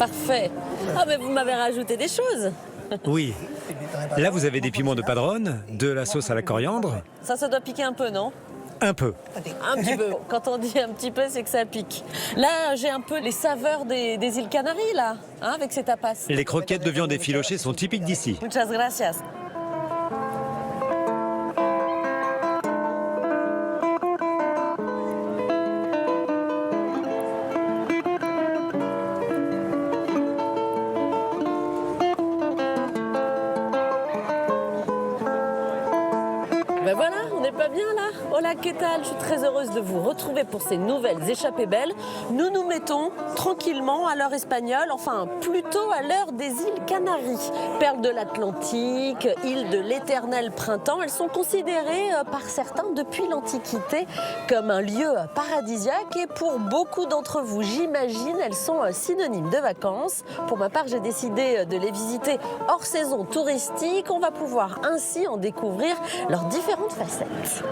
Parfait. Ah, mais vous m'avez rajouté des choses. Oui. Là, vous avez des piments de padrone, de la sauce à la coriandre. Ça doit piquer un peu, non? Un peu. Un petit peu. Quand on dit un petit peu, c'est que ça pique. Là, j'ai un peu les saveurs des îles Canaries, là, hein, avec ces tapas. Les croquettes de viande effilochée sont typiques d'ici. Muchas gracias. Ben voilà, on n'est pas bien là. Hola, qu'est-ce que je suis très heureuse de vous retrouver pour ces nouvelles échappées belles. Nous nous mettons tranquillement à l'heure espagnole, enfin plutôt à l'heure des îles Canaries. Perles de l'Atlantique, îles de l'éternel printemps, elles sont considérées par certains depuis l'Antiquité comme un lieu paradisiaque et pour beaucoup d'entre vous, j'imagine, elles sont synonymes de vacances. Pour ma part, j'ai décidé de les visiter hors saison touristique. On va pouvoir ainsi en découvrir leurs différentes facettes.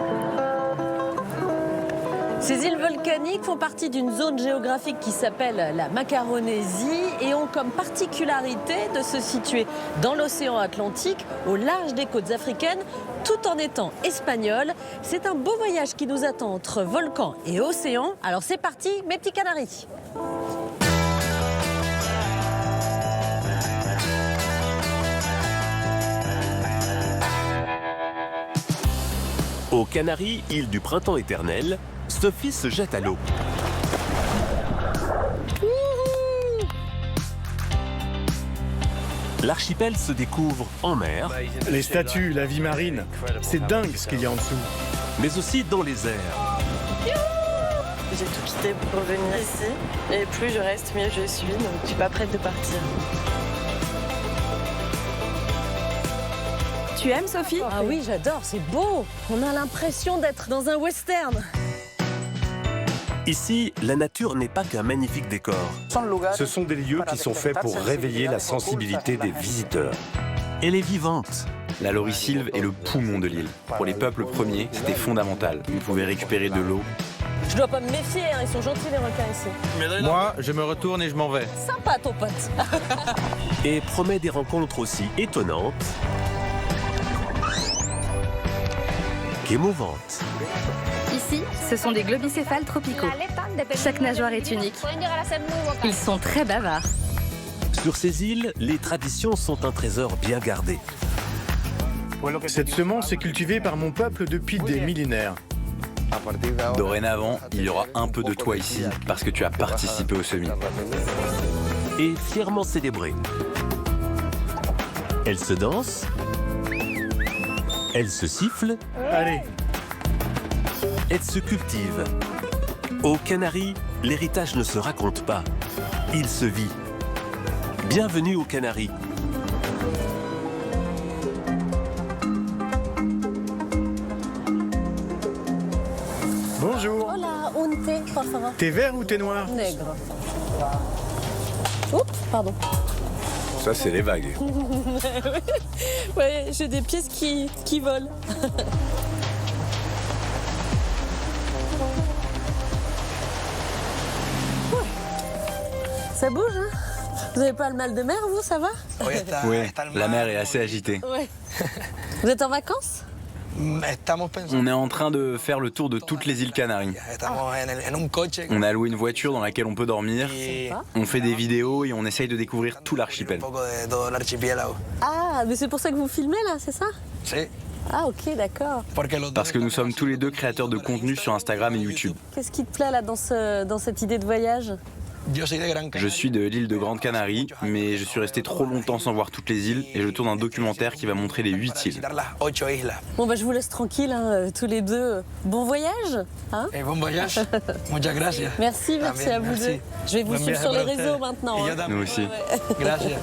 Ces îles volcaniques font partie d'une zone géographique qui s'appelle la Macaronésie et ont comme particularité de se situer dans l'océan Atlantique, au large des côtes africaines, tout en étant espagnoles. C'est un beau voyage qui nous attend entre volcans et océan. Alors c'est parti, mes petits canaris. Aux Canaries, île du printemps éternel, Sophie se jette à l'eau. L'archipel se découvre en mer, Les statues, la vie marine, c'est dingue ce qu'il y a en dessous. mais aussi dans les airs. J'ai tout quitté pour venir ici. Et plus je reste, mieux je suis. Donc je suis pas prête de partir. Tu aimes, Sophie? Ah oui, j'adore, c'est beau. On a l'impression d'être dans un western. Ici, la nature n'est pas qu'un magnifique décor. Ce sont des lieux qui sont faits pour réveiller la sensibilité des visiteurs. Elle est vivante. La laurisylve est le poumon de l'île. Pour les peuples premiers, c'était fondamental. Ils pouvaient récupérer de l'eau. Je dois pas me méfier, hein, ils sont gentils les requins ici. Moi, je me retourne et je m'en vais. Sympa ton pote. Et promet des rencontres aussi étonnantes qu'émouvantes. Ici, ce sont des globicéphales tropicaux. Chaque nageoire est unique. Ils sont très bavards. Sur ces îles, les traditions sont un trésor bien gardé. Cette semence est cultivée par mon peuple depuis des millénaires. Dorénavant, il y aura un peu de toi ici, parce que tu as participé au semis. Et fièrement célébrée. Elle se danse, elle se siffle, Allez, elle se cultive. Aux Canaries, l'héritage ne se raconte pas, il se vit. Bienvenue aux Canaries. bonjour. Hola, un té, por favor. T'es vert ou t'es noir? Nègre. Oups, pardon. Ça, c'est les vagues. Ouais, j'ai des pièces qui volent. Ça bouge, hein? Vous avez pas le mal de mer, vous, ça va? Oui, la mer est assez agitée. Ouais. Vous êtes en vacances? On est en train de faire le tour de toutes les îles Canaries. On a loué une voiture dans laquelle on peut dormir. On fait des vidéos et on essaye de découvrir tout l'archipel. Ah, mais c'est pour ça que vous filmez, là, c'est ça? Ah, ok, d'accord. Parce que nous sommes tous les deux créateurs de contenu sur Instagram et YouTube. Qu'est-ce qui te plaît, là, dans cette idée de voyage? Je suis de l'île de Grande Canarie, mais je suis resté trop longtemps sans voir toutes les îles et je tourne un documentaire qui va montrer les 8 îles. Bon, bah, je vous laisse tranquille, hein, tous les deux. Bon voyage, hein? Bon voyage. Muchas gracias. Merci à vous deux. Je vais vous suivre sur les réseaux maintenant. Hein. Nous aussi. Gracias.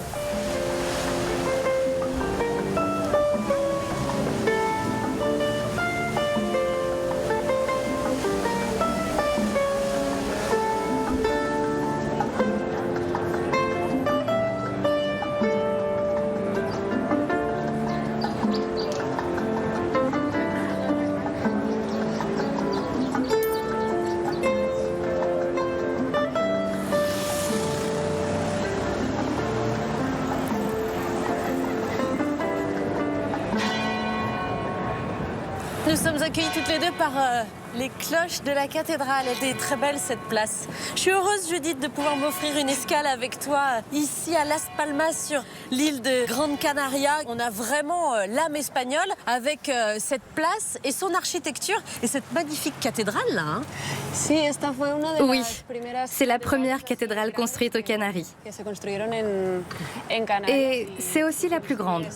Nous sommes accueillis toutes les deux par les cloches de la cathédrale. Elle est très belle cette place. Je suis heureuse, Judith, de pouvoir m'offrir une escale avec toi ici à Las Palmas sur l'île de Grande Canaria. On a vraiment l'âme espagnole avec cette place et son architecture et cette magnifique cathédrale là. Hein. Oui, c'est la première cathédrale construite aux Canaries. Et c'est aussi la plus grande.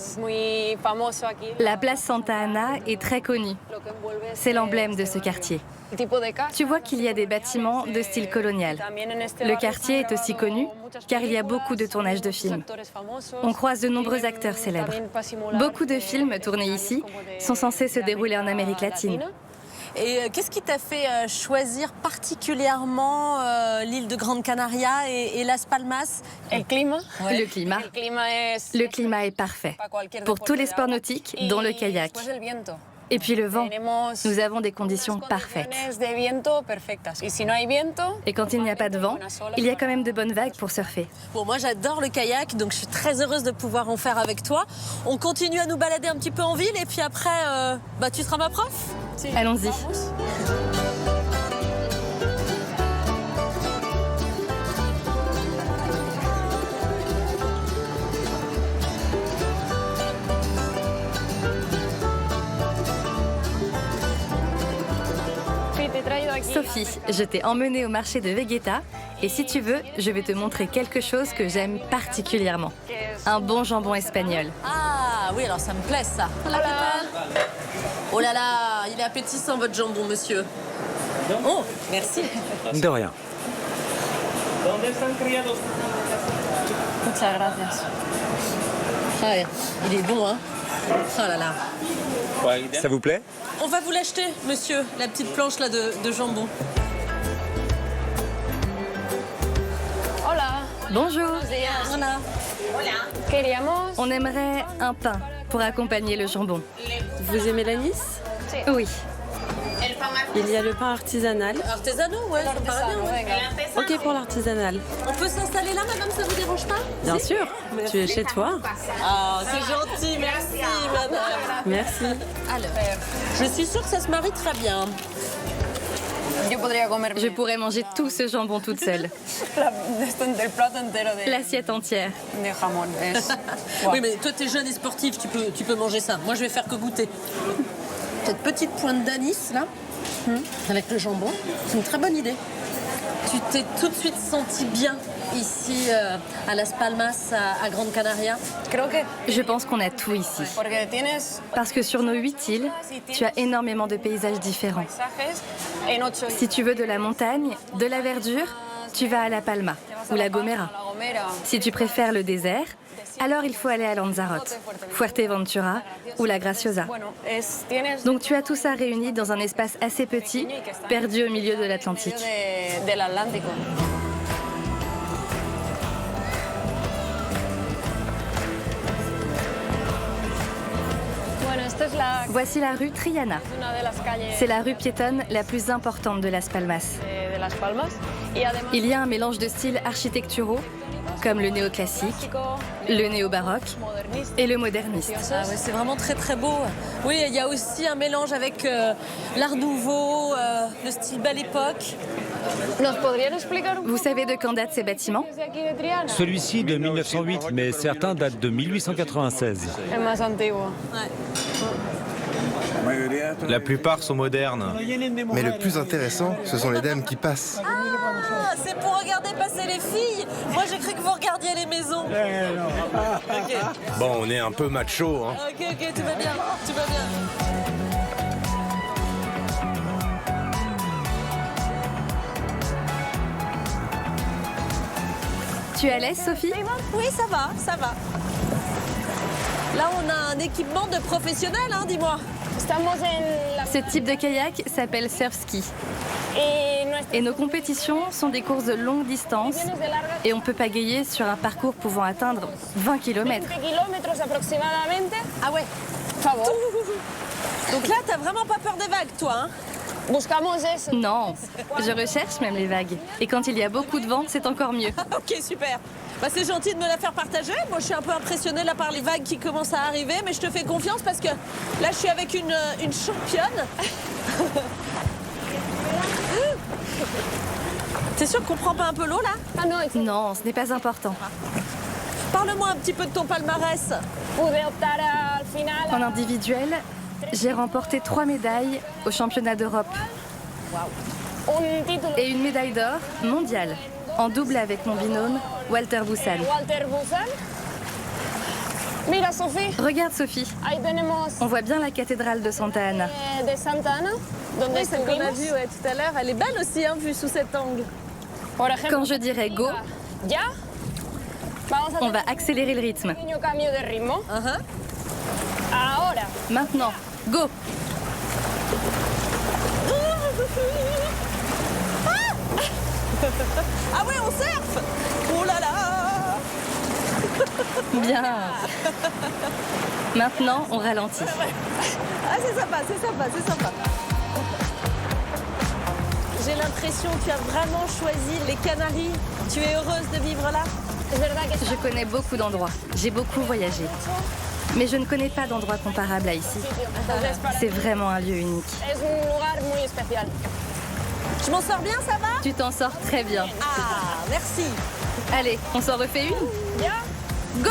La place Santa Ana est très connue. C'est l'emblème de ce quartier. Tu vois qu'il y a des bâtiments de style colonial. Le quartier est aussi connu car il y a beaucoup de tournages de films. On croise de nombreux acteurs célèbres. Beaucoup de films tournés ici sont censés se dérouler en Amérique latine. Et qu'est-ce qui t'a fait choisir particulièrement l'île de Grande Canaria et Las Palmas? Le climat. Le climat est parfait pour tous les sports nautiques, dont le kayak. Et puis le vent, nous avons des conditions parfaites. Et quand il n'y a pas de vent, il y a quand même de bonnes vagues pour surfer. Bon, moi j'adore le kayak, donc je suis très heureuse de pouvoir en faire avec toi. On continue à nous balader un petit peu en ville et puis après, tu seras ma prof? Allons-y. Sophie, je t'ai emmenée au marché de Vegeta et si tu veux, je vais te montrer quelque chose que j'aime particulièrement. Un bon jambon espagnol. Ah oui, alors ça me plaît ça. Oh là là, il est appétissant votre jambon, monsieur. Oh, merci. De rien. Ah, il est bon, hein. Oh là là. Ça vous plaît? On va vous l'acheter, monsieur, la petite planche là de jambon. Bonjour. Voilà. On aimerait un pain pour accompagner le jambon. Vous aimez l'anis? Oui. Il y a le pain artisanal. Artisanal, ouais, ça me paraît bien. Ok pour l'artisanal. On peut s'installer là, madame, ça vous dérange pas? Bien sûr, tu es chez toi. Ah, c'est gentil, merci, madame. Merci. Alors, je suis sûre que ça se marie très bien. Je pourrais manger tout ce jambon toute seule. L'assiette entière. Oui, mais toi, t'es jeune et sportive, tu peux manger ça. Moi, je vais faire que goûter. Cette petite pointe d'anis, là, avec le jambon, c'est une très bonne idée. Tu t'es tout de suite senti bien ici à Las Palmas, à Grande Canaria? Je pense qu'on a tout ici. Parce que sur nos 8 îles, tu as énormément de paysages différents. Si tu veux de la montagne, de la verdure, tu vas à La Palma ou La Gomera. Si tu préfères le désert, alors il faut aller à Lanzarote, Fuerteventura ou La Graciosa. Donc tu as tout ça réuni dans un espace assez petit, perdu au milieu de l'Atlantique. Voici la rue Triana. C'est la rue piétonne la plus importante de Las Palmas. Il y a un mélange de styles architecturaux, comme le néoclassique, le néo-baroque et le moderniste. Ah ouais, c'est vraiment très très beau. Oui, il y a aussi un mélange avec l'art nouveau, le style belle époque. Vous savez de quand datent ces bâtiments? Celui-ci de 1908, mais certains datent de 1896. La plupart sont modernes. Mais le plus intéressant, ce sont les dames qui passent. Ah, c'est pour regarder passer les filles. Moi, j'ai cru que vous regardiez les maisons. Okay. Bon, on est un peu macho, hein. Ok, tout va bien, tout va bien. Tu es à l'aise, Sophie? Oui, ça va, ça va. Là, on a un équipement de professionnel, hein, dis-moi. Ce type de kayak s'appelle surf ski. Et nos compétitions sont des courses de longue distance et on peut pagayer sur un parcours pouvant atteindre 20 km. Ah ouais. Donc là, t'as vraiment pas peur des vagues, toi, hein? Non, je recherche même les vagues. Et quand il y a beaucoup de vent, c'est encore mieux. Ok, super. Bah, c'est gentil de me la faire partager. Moi, je suis un peu impressionnée là par les vagues qui commencent à arriver, mais je te fais confiance parce que là, je suis avec une championne. T'es sûr qu'on prend pas un peu l'eau là? Non, ce n'est pas important. Parle-moi un petit peu de ton palmarès. En individuel, j'ai remporté 3 médailles au championnat d'Europe. Et une médaille d'or mondiale, en double avec mon binôme, Walter Boussan. Regarde Sophie, on voit bien la cathédrale de Santa Ana. Oui, celle qu'on a vue tout à l'heure, elle est belle aussi, hein, vue sous cet angle. Quand je dirais go, on va accélérer le rythme. Maintenant, go! Ah ouais, on surfe! Oh là là! Bien. Maintenant, on ralentit. Ah, c'est sympa, c'est sympa, c'est sympa. J'ai l'impression que tu as vraiment choisi les Canaries. Tu es heureuse de vivre là? Je connais beaucoup d'endroits. J'ai beaucoup voyagé. Mais je ne connais pas d'endroit comparable à ici. C'est vraiment un lieu unique. Je m'en sors bien, ça va? Tu t'en sors très bien. Ah, merci. Allez, on s'en refait une? Go!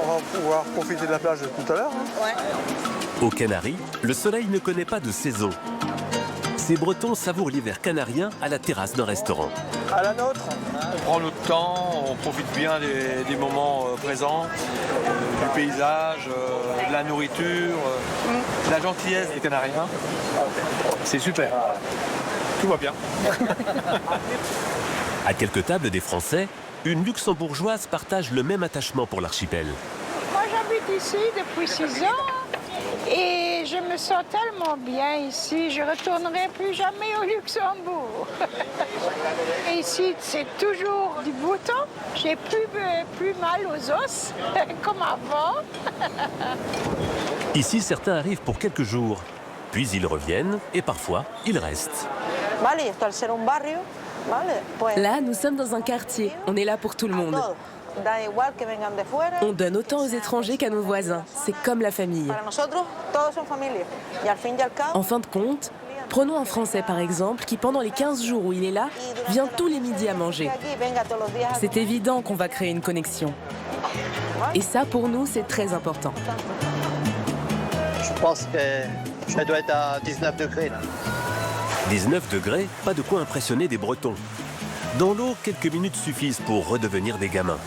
On va pouvoir profiter de la plage tout à l'heure. Ouais. Aux Canaries, le soleil ne connaît pas de saison. Ces Bretons savourent l'hiver canarien à la terrasse d'un restaurant. À la nôtre. On prend notre temps, on profite bien des moments présents, du paysage, de la nourriture, de la gentillesse des Canariens. C'est super. Tout va bien. À quelques tables des Français, une luxembourgeoise partage le même attachement pour l'archipel. Moi, j'habite ici depuis 6 ans et je me sens tellement bien ici. Je ne retournerai plus jamais au Luxembourg. Et ici, c'est toujours du beau temps. J'ai plus mal aux os comme avant. Ici, certains arrivent pour quelques jours, puis ils reviennent et parfois ils restent. Là, nous sommes dans un quartier. On est là pour tout le monde. On donne autant aux étrangers qu'à nos voisins. C'est comme la famille. En fin de compte, prenons un Français par exemple qui pendant les 15 jours où il est là, vient tous les midis à manger. C'est évident qu'on va créer une connexion. Et ça pour nous, c'est très important. Je pense que ça doit être à 19 degrés là. 19 degrés, pas de quoi impressionner des Bretons. Dans l'eau, quelques minutes suffisent pour redevenir des gamins.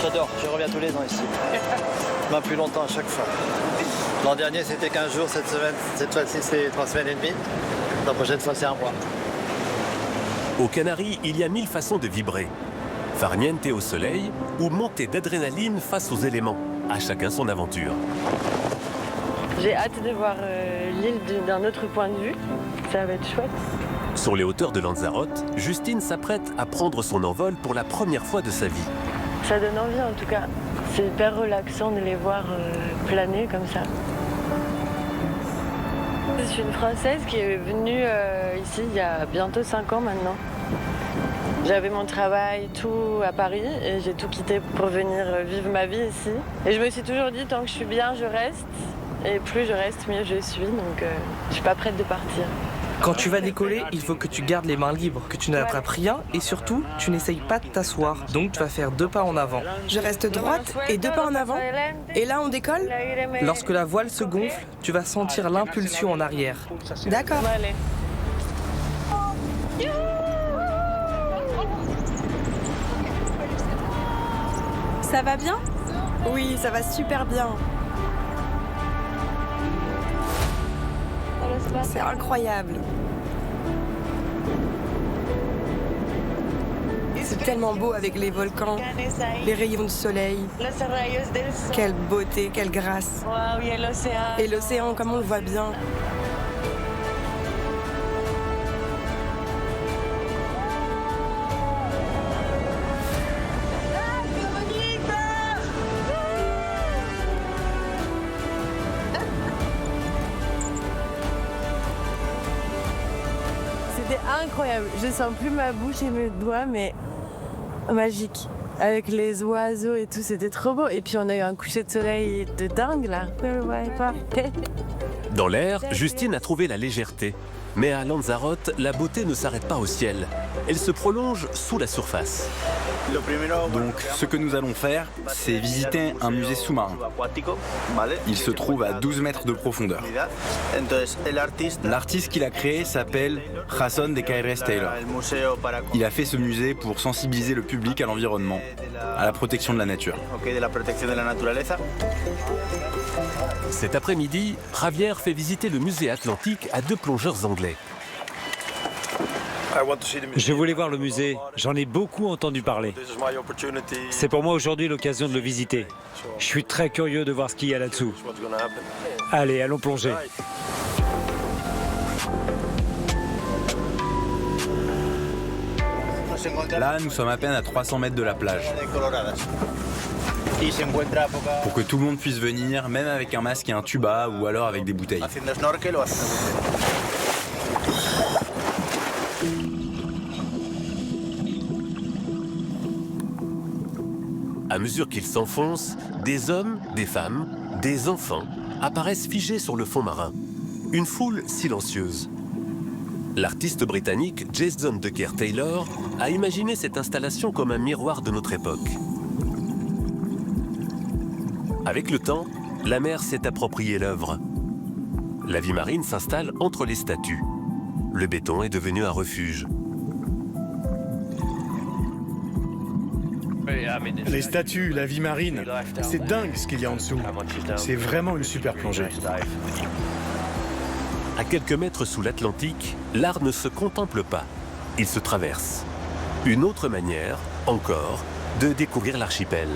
J'adore, je reviens tous les ans ici. Même plus longtemps à chaque fois. L'an dernier c'était 15 jours, cette fois-ci c'est 3 semaines et demie. La prochaine fois c'est 1 mois. Aux Canaries, il y a 1000 façons de vibrer. Farniente au soleil ou montée d'adrénaline face aux éléments. À chacun son aventure. J'ai hâte de voir l'île d'un autre point de vue. Ça va être chouette. Sur les hauteurs de Lanzarote, Justine s'apprête à prendre son envol pour la première fois de sa vie. Ça donne envie en tout cas. C'est hyper relaxant de les voir planer comme ça. Je suis une Française qui est venue ici il y a bientôt 5 ans maintenant. J'avais mon travail, tout à Paris et j'ai tout quitté pour venir vivre ma vie ici. Et je me suis toujours dit, tant que je suis bien, je reste. Et plus je reste, mieux je suis. Donc je suis pas prête de partir. Quand tu vas décoller, il faut que tu gardes les mains libres, que tu n'attrapes rien et surtout, tu n'essayes pas de t'asseoir. Donc tu vas faire 2 pas en avant. Je reste droite et 2 pas en avant. Et là, on décolle? Lorsque la voile se gonfle, tu vas sentir l'impulsion en arrière. D'accord. Ça va bien? Oui, ça va super bien. C'est incroyable. C'est tellement beau avec les volcans, les rayons de soleil. Quelle beauté, quelle grâce. Et l'océan, comme on le voit bien. C'était incroyable. Je sens plus ma bouche et mes doigts, mais magique. Avec les oiseaux et tout, c'était trop beau. Et puis on a eu un coucher de soleil de dingue là. Dans l'air, Justine a trouvé la légèreté. Mais à Lanzarote, la beauté ne s'arrête pas au ciel. Elle se prolonge sous la surface. Donc, ce que nous allons faire, c'est visiter un musée sous-marin. Il se trouve à 12 mètres de profondeur. L'artiste qui l'a créé s'appelle Jason de Caires Taylor. Il a fait ce musée pour sensibiliser le public à l'environnement, à la protection de la nature. Cet après-midi, Javier fait visiter le musée Atlantique à 2 plongeurs anglais. Je voulais voir le musée. J'en ai beaucoup entendu parler. C'est pour moi aujourd'hui l'occasion de le visiter. Je suis très curieux de voir ce qu'il y a là-dessous. Allez, allons plonger. Là, nous sommes à peine à 300 mètres de la plage. Pour que tout le monde puisse venir, même avec un masque et un tuba, ou alors avec des bouteilles. À mesure qu'ils s'enfoncent, des hommes, des femmes, des enfants apparaissent figés sur le fond marin. Une foule silencieuse. L'artiste britannique Jason de Caires Taylor a imaginé cette installation comme un miroir de notre époque. Avec le temps, la mer s'est appropriée l'œuvre. La vie marine s'installe entre les statues. Le béton est devenu un refuge. Les statues, la vie marine, c'est dingue ce qu'il y a en dessous. C'est vraiment une super plongée. À quelques mètres sous l'Atlantique, l'art ne se contemple pas, il se traverse. Une autre manière, encore, de découvrir l'archipel.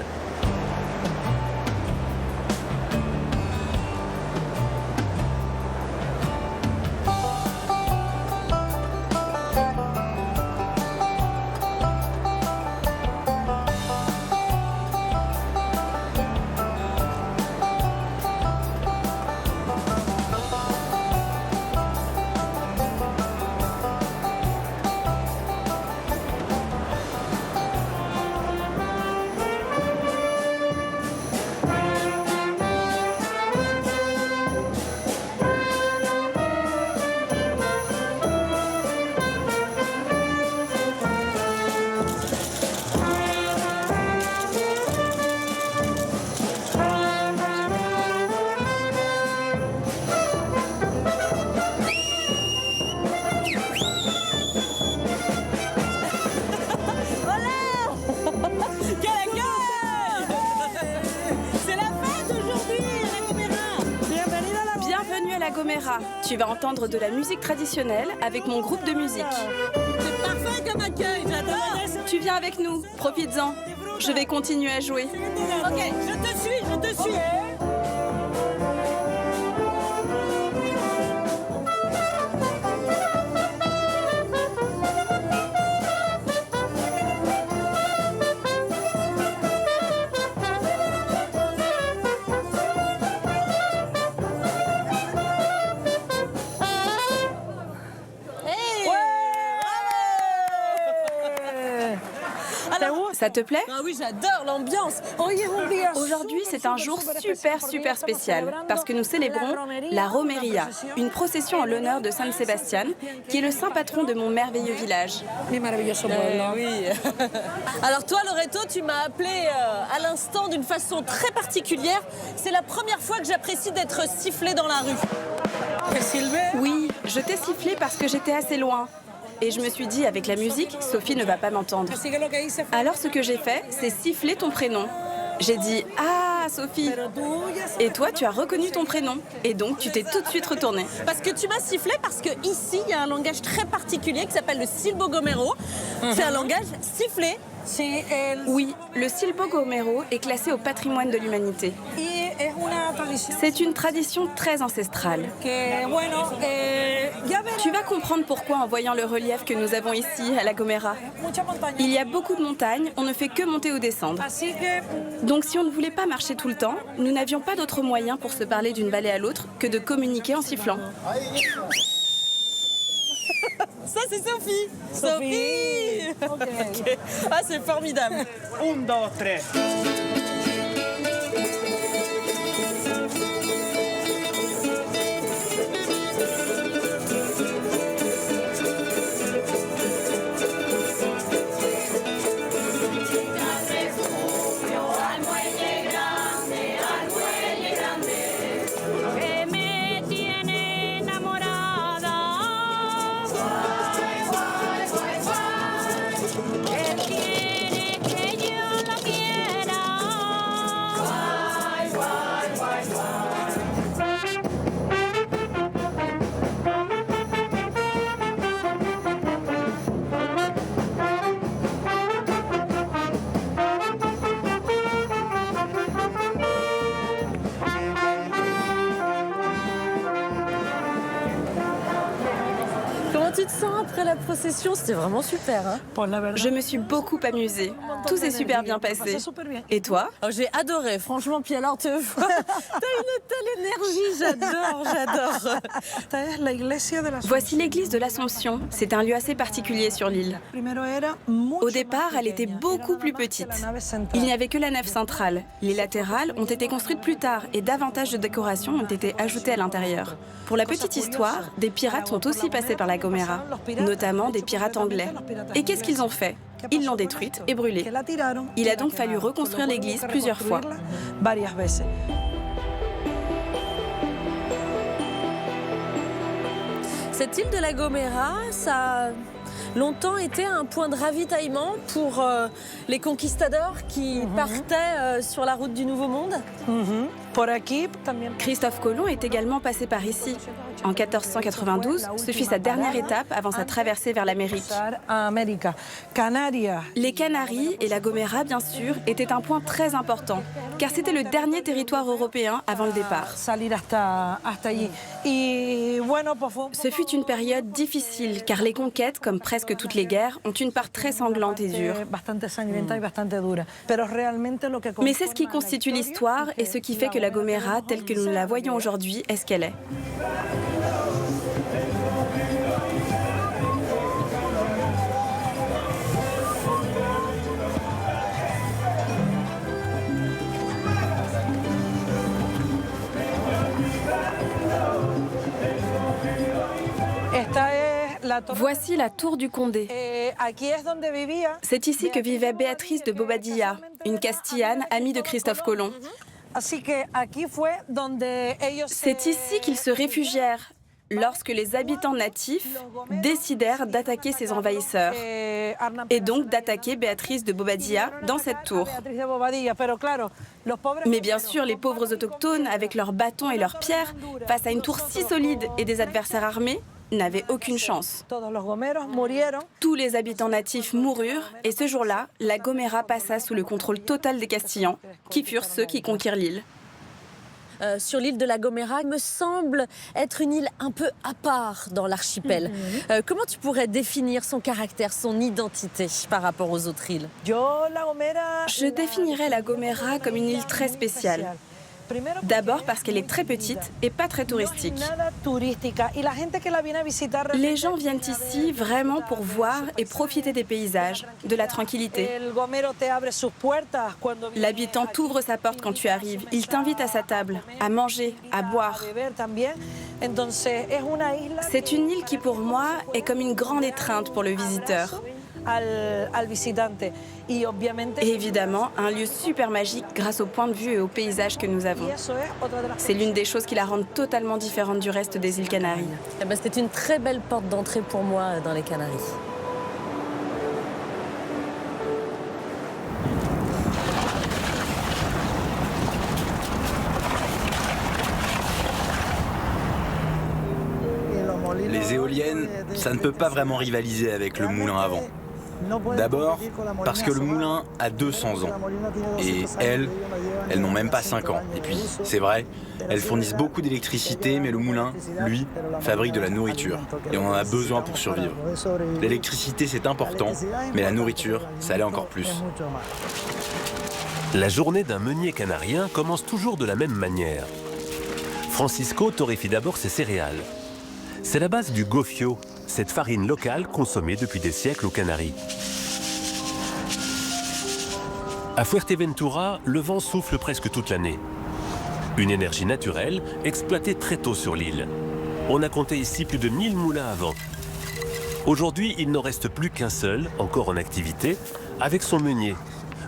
Tu vas entendre de la musique traditionnelle avec mon groupe de musique. C'est parfait comme accueil, j'adore. Tu viens avec nous, profites-en. Je vais continuer à jouer. Ok, je te suis. Ça te plaît? Ah oui, j'adore l'ambiance. Aujourd'hui, c'est un jour super spécial parce que nous célébrons la Romeria, une procession en l'honneur de San Sebastián, qui est le saint patron de mon merveilleux village. Oui. Alors toi, Loreto, tu m'as appelé à l'instant d'une façon très particulière. C'est la première fois que j'apprécie d'être sifflée dans la rue. Oui, je t'ai sifflé parce que j'étais assez loin. Et je me suis dit, avec la musique, Sophie ne va pas m'entendre. Alors ce que j'ai fait, c'est siffler ton prénom. J'ai dit « Ah, Sophie !» Et toi, tu as reconnu ton prénom. Et donc, tu t'es tout de suite retournée. Parce que tu m'as sifflé, parce que ici, il y a un langage très particulier qui s'appelle le Silbo Gomero. C'est un langage sifflé. Oui, le Silbo Gomero est classé au patrimoine de l'humanité. C'est une tradition très ancestrale. Tu vas comprendre pourquoi en voyant le relief que nous avons ici à La Gomera. Il y a beaucoup de montagnes, on ne fait que monter ou descendre. Donc si on ne voulait pas marcher tout le temps, nous n'avions pas d'autre moyen pour se parler d'une vallée à l'autre que de communiquer en sifflant. Ça, c'est Sophie. Sophie. Okay. Ah, c'est formidable. 1, 2, 3. Tu te sens après la procession? C'était vraiment super. Hein? Je me suis beaucoup amusée. Tout s'est super bien passé. Et toi? Oh, j'ai adoré, franchement. Puis alors, t'as une telle énergie. J'adore. Voici l'église de l'Assomption. C'est un lieu assez particulier sur l'île. Au départ, elle était beaucoup plus petite. Il n'y avait que la nef centrale. Les latérales ont été construites plus tard et davantage de décorations ont été ajoutées à l'intérieur. Pour la petite histoire, des pirates sont aussi passés par la Gomera, notamment des pirates anglais. Et qu'est-ce qu'ils ont fait? Ils l'ont détruite et brûlée. Il a donc fallu reconstruire l'église plusieurs fois. Cette île de la Gomera, ça a longtemps été un point de ravitaillement pour les conquistadors qui partaient sur la route du Nouveau Monde. Christophe Colomb est également passé par ici. En 1492, ce fut sa dernière étape avant sa traversée vers l'Amérique. Les Canaries et la Gomera, bien sûr, étaient un point très important, car c'était le dernier territoire européen avant le départ. Ce fut une période difficile, car les conquêtes, comme presque toutes les guerres, ont une part très sanglante et dure. Mais c'est ce qui constitue l'histoire et ce qui fait que la Gomera, telle que nous la voyons aujourd'hui, est ce qu'elle est. Voici la tour du Condé. C'est ici que vivait Béatrice de Bobadilla, une Castillane amie de Christophe Colomb. C'est ici qu'ils se réfugièrent lorsque les habitants natifs décidèrent d'attaquer ces envahisseurs et donc d'attaquer Béatrice de Bobadilla dans cette tour. Mais bien sûr, les pauvres autochtones, avec leurs bâtons et leurs pierres, face à une tour si solide et des adversaires armés, n'avaient aucune chance. Tous les habitants natifs moururent et ce jour-là, la Gomera passa sous le contrôle total des Castillans, qui furent ceux qui conquirent l'île. Sur l'île de la Gomera, me semble être une île un peu à part dans l'archipel. Comment tu pourrais définir son caractère, son identité par rapport aux autres îles? Je définirais la Gomera comme une île très spéciale. D'abord parce qu'elle est très petite et pas très touristique. Les gens viennent ici vraiment pour voir et profiter des paysages, de la tranquillité. L'habitant t'ouvre sa porte quand tu arrives. Il t'invite à sa table, à manger, à boire. C'est une île qui, pour moi, est comme une grande étreinte pour le visiteur. Et évidemment, un lieu super magique grâce au point de vue et au paysage que nous avons. C'est l'une des choses qui la rendent totalement différente du reste des îles Canaries. C'était une très belle porte d'entrée pour moi dans les Canaries. éolienne, ça ne peut pas vraiment rivaliser avec le moulin à vent. D'abord, parce que le moulin a 200 ans. Et elles n'ont même pas 5 ans. Et puis, c'est vrai, elles fournissent beaucoup d'électricité, mais le moulin, lui, fabrique de la nourriture. Et on en a besoin pour survivre. L'électricité, c'est important, mais la nourriture, ça l'est encore plus. La journée d'un meunier canarien commence toujours de la même manière. Francisco torréfie d'abord ses céréales. C'est la base du gofio, cette farine locale consommée depuis des siècles aux Canaries. À Fuerteventura, le vent souffle presque toute l'année. Une énergie naturelle exploitée très tôt sur l'île. On a compté ici plus de 1000 moulins à vent. Aujourd'hui, il n'en reste plus qu'un seul, encore en activité, avec son meunier,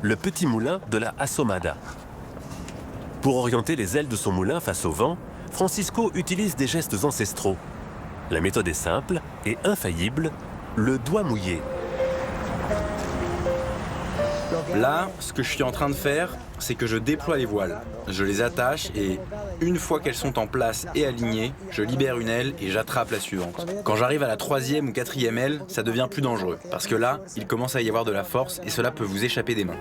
le petit moulin de la Assomada. Pour orienter les ailes de son moulin face au vent, Francisco utilise des gestes ancestraux. La méthode est simple et infaillible, le doigt mouillé. Là, ce que je suis en train de faire, c'est que je déploie les voiles. Je les attache et, une fois qu'elles sont en place et alignées, je libère une aile et j'attrape la suivante. Quand j'arrive à la 3e ou 4e aile, ça devient plus dangereux. Parce que là, il commence à y avoir de la force et cela peut vous échapper des mains.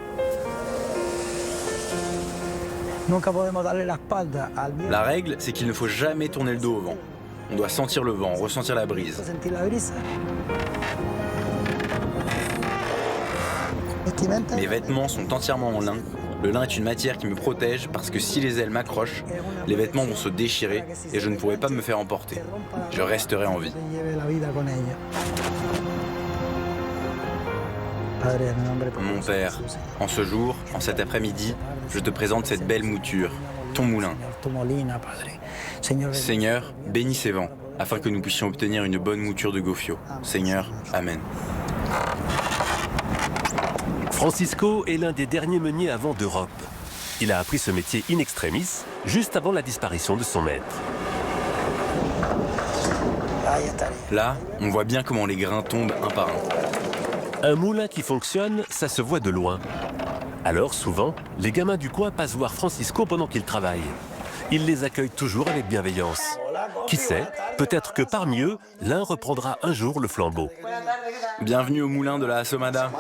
La règle, c'est qu'il ne faut jamais tourner le dos au vent. On doit sentir le vent, ressentir la brise. Mes vêtements sont entièrement en lin. Le lin est une matière qui me protège parce que si les ailes m'accrochent, les vêtements vont se déchirer et je ne pourrai pas me faire emporter. Je resterai en vie. Mon père, en ce jour, en cet après-midi, je te présente cette belle mouture, ton moulin. Seigneur, bénis ces vents, afin que nous puissions obtenir une bonne mouture de gofio. Seigneur, Amen. Francisco est l'un des derniers meuniers à vent d'Europe. Il a appris ce métier in extremis, juste avant la disparition de son maître. Là, on voit bien comment les grains tombent un par un. Un moulin qui fonctionne, ça se voit de loin. Alors, souvent, les gamins du coin passent voir Francisco pendant qu'il travaille. Il les accueille toujours avec bienveillance. Qui sait, peut-être que parmi eux, l'un reprendra un jour le flambeau. Bienvenue au moulin de la Assomada.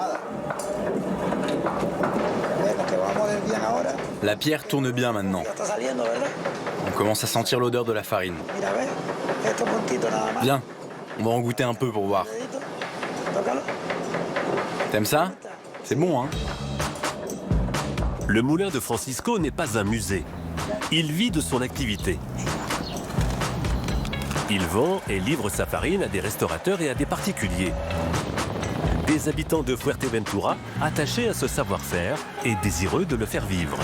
La pierre tourne bien maintenant. On commence à sentir l'odeur de la farine. Viens, on va en goûter un peu pour voir. T'aimes ça? C'est bon, hein? Le moulin de Francisco n'est pas un musée. Il vit de son activité. Il vend et livre sa farine à des restaurateurs et à des particuliers. Des habitants de Fuerteventura attachés à ce savoir-faire et désireux de le faire vivre.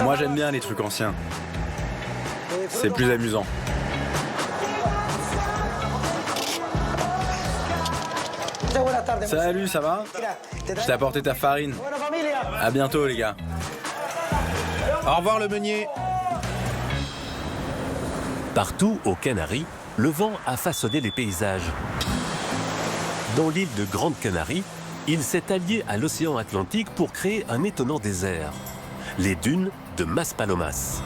Moi, j'aime bien les trucs anciens. C'est plus amusant. Salut, ça va? Je t'ai apporté ta farine. À bientôt, les gars. Au revoir, le meunier. Partout aux Canaries, le vent a façonné les paysages. Dans l'île de Grande Canarie, il s'est allié à l'océan Atlantique pour créer un étonnant désert, les dunes de Maspalomas.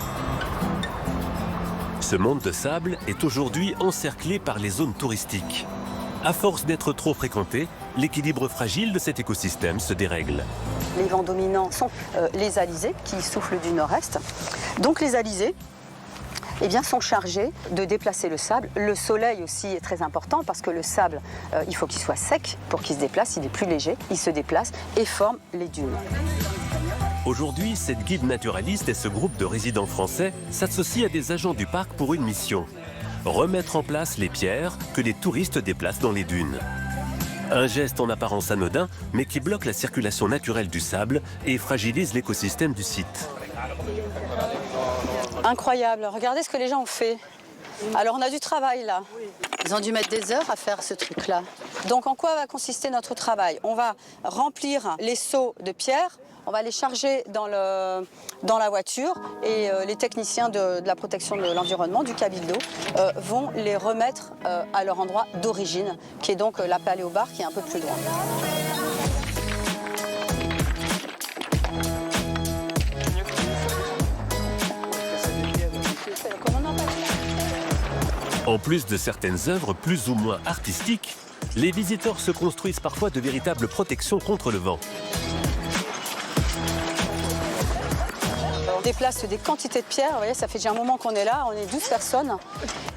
Ce monde de sable est aujourd'hui encerclé par les zones touristiques. À force d'être trop fréquenté, l'équilibre fragile de cet écosystème se dérègle. Les vents dominants sont les alizés qui soufflent du nord-est. Donc les alizés sont chargés de déplacer le sable. Le soleil aussi est très important parce que le sable, il faut qu'il soit sec pour qu'il se déplace, il est plus léger, il se déplace et forme les dunes. Aujourd'hui, cette guide naturaliste et ce groupe de résidents français s'associent à des agents du parc pour une mission. Remettre en place les pierres que les touristes déplacent dans les dunes. Un geste en apparence anodin, mais qui bloque la circulation naturelle du sable et fragilise l'écosystème du site. Incroyable, regardez ce que les gens ont fait. Alors on a du travail là. Ils ont dû mettre des heures à faire ce truc-là. Donc en quoi va consister notre travail? On va remplir les seaux de pierre, on va les charger dans la voiture et les techniciens de la protection de l'environnement, du Cabildo, vont les remettre à leur endroit d'origine, qui est donc la Paléobar, qui est un peu plus loin. En plus de certaines œuvres plus ou moins artistiques, les visiteurs se construisent parfois de véritables protections contre le vent. On déplace des quantités de pierres, vous voyez, ça fait déjà un moment qu'on est là, on est 12 personnes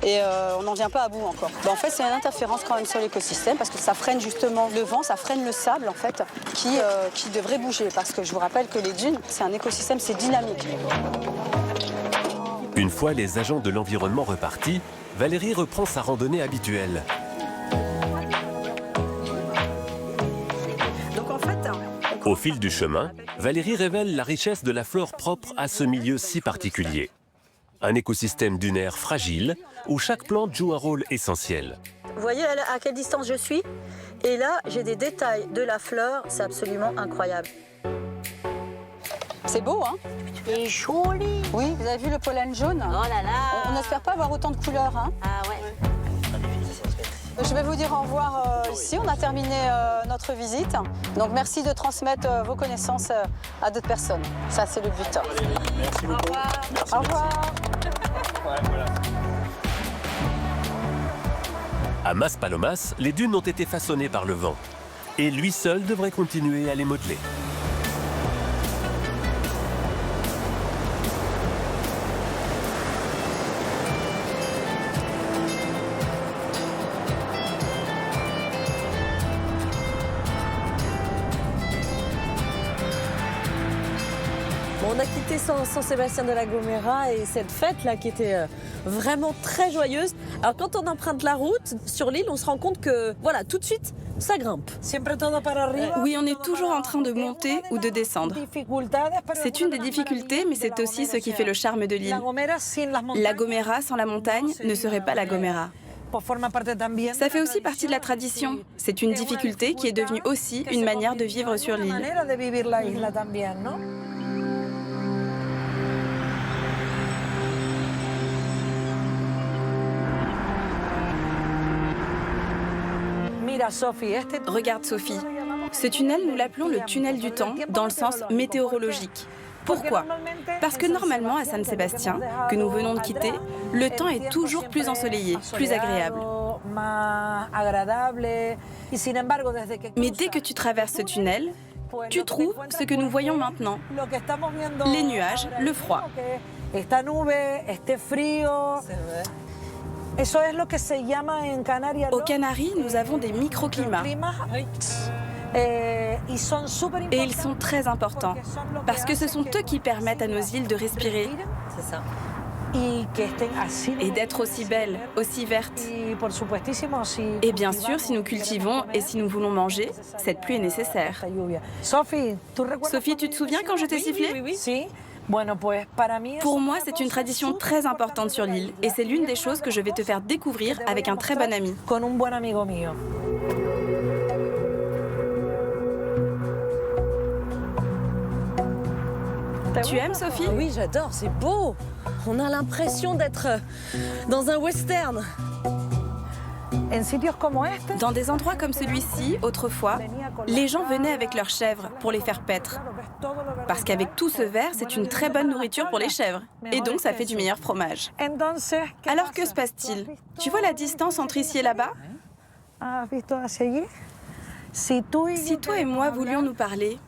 et on n'en vient pas à bout encore. En fait, c'est une interférence quand même sur l'écosystème parce que ça freine justement le vent, ça freine le sable en fait qui devrait bouger parce que je vous rappelle que les dunes, c'est un écosystème, c'est dynamique. Une fois les agents de l'environnement repartis, Valérie reprend sa randonnée habituelle. Au fil du chemin, Valérie révèle la richesse de la flore propre à ce milieu si particulier. Un écosystème dunaire fragile où chaque plante joue un rôle essentiel. Vous voyez à quelle distance je suis? Et là, j'ai des détails de la fleur, c'est absolument incroyable. C'est beau, hein? C'est joli. Oui, vous avez vu le pollen jaune? Oh là là. On n'espère pas avoir autant de couleurs, hein? Ah ouais. Je vais vous dire au revoir ici. On a terminé notre visite. Donc merci de transmettre vos connaissances à d'autres personnes. Ça, c'est le but. Merci beaucoup. Au revoir. À Maspalomas, les dunes ont été façonnées par le vent. Et lui seul devrait continuer à les modeler. On a quitté San Sébastien de la Gomera et cette fête-là qui était vraiment très joyeuse. Alors quand on emprunte la route sur l'île, on se rend compte que, voilà, tout de suite, ça grimpe. Oui, on est toujours en train de monter ou de descendre. C'est une des difficultés, mais c'est aussi ce qui fait le charme de l'île. La Gomera sans la montagne ne serait pas la Gomera. Ça fait aussi partie de la tradition. C'est une difficulté qui est devenue aussi une manière de vivre sur l'île. Regarde Sophie, ce tunnel, nous l'appelons le tunnel du temps dans le sens météorologique. Pourquoi? Parce que normalement à San Sébastien, que nous venons de quitter, le temps est toujours plus ensoleillé, plus agréable. Mais dès que tu traverses ce tunnel, tu trouves ce que nous voyons maintenant. Les nuages, le froid. Aux Canaries, nous avons des microclimats. Et ils sont très importants, parce que ce sont eux qui permettent à nos îles de respirer. Et d'être aussi belles, aussi vertes. Et bien sûr, si nous cultivons et si nous voulons manger, cette pluie est nécessaire. Sophie, tu te souviens quand je t'ai sifflé? Oui. Pour moi, c'est une tradition très importante sur l'île et c'est l'une des choses que je vais te faire découvrir avec un très bon ami. Tu aimes, Sophie? Oui, j'adore, c'est beau. On a l'impression d'être dans un western. Dans des endroits comme celui-ci, autrefois, les gens venaient avec leurs chèvres pour les faire paître. Parce qu'avec tout ce verre, c'est une très bonne nourriture pour les chèvres. Et donc, ça fait du meilleur fromage. Alors, que se passe-t-il? Tu vois la distance entre ici et là-bas? Si toi et moi voulions nous parler,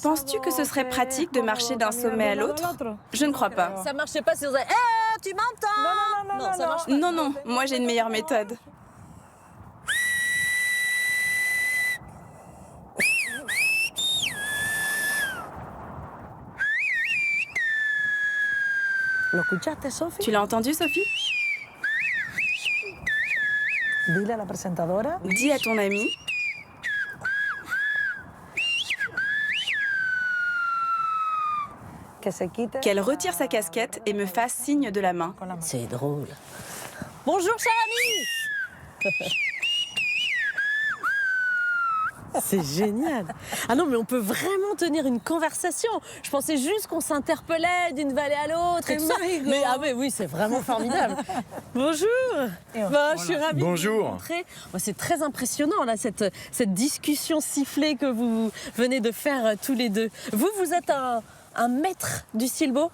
penses-tu que ce serait pratique de marcher d'un sommet à l'autre? Je ne crois pas. Ça marchait pas si on disait « tu m'entends ?» Non, ça marche pas. Non, moi j'ai une meilleure méthode. Tu l'as entendu, Sophie? Dis à ton ami qu'elle retire sa casquette et me fasse signe de la main. C'est drôle. Bonjour, cher ami. C'est génial. Ah non, mais on peut vraiment tenir une conversation. Je pensais juste qu'on s'interpellait d'une vallée à l'autre et tout ça. Mais oui, c'est vraiment formidable. Bonjour. Je suis ravie de vous rencontrer. C'est très impressionnant, là, cette discussion sifflée que vous venez de faire tous les deux. Vous êtes un maître du silbo?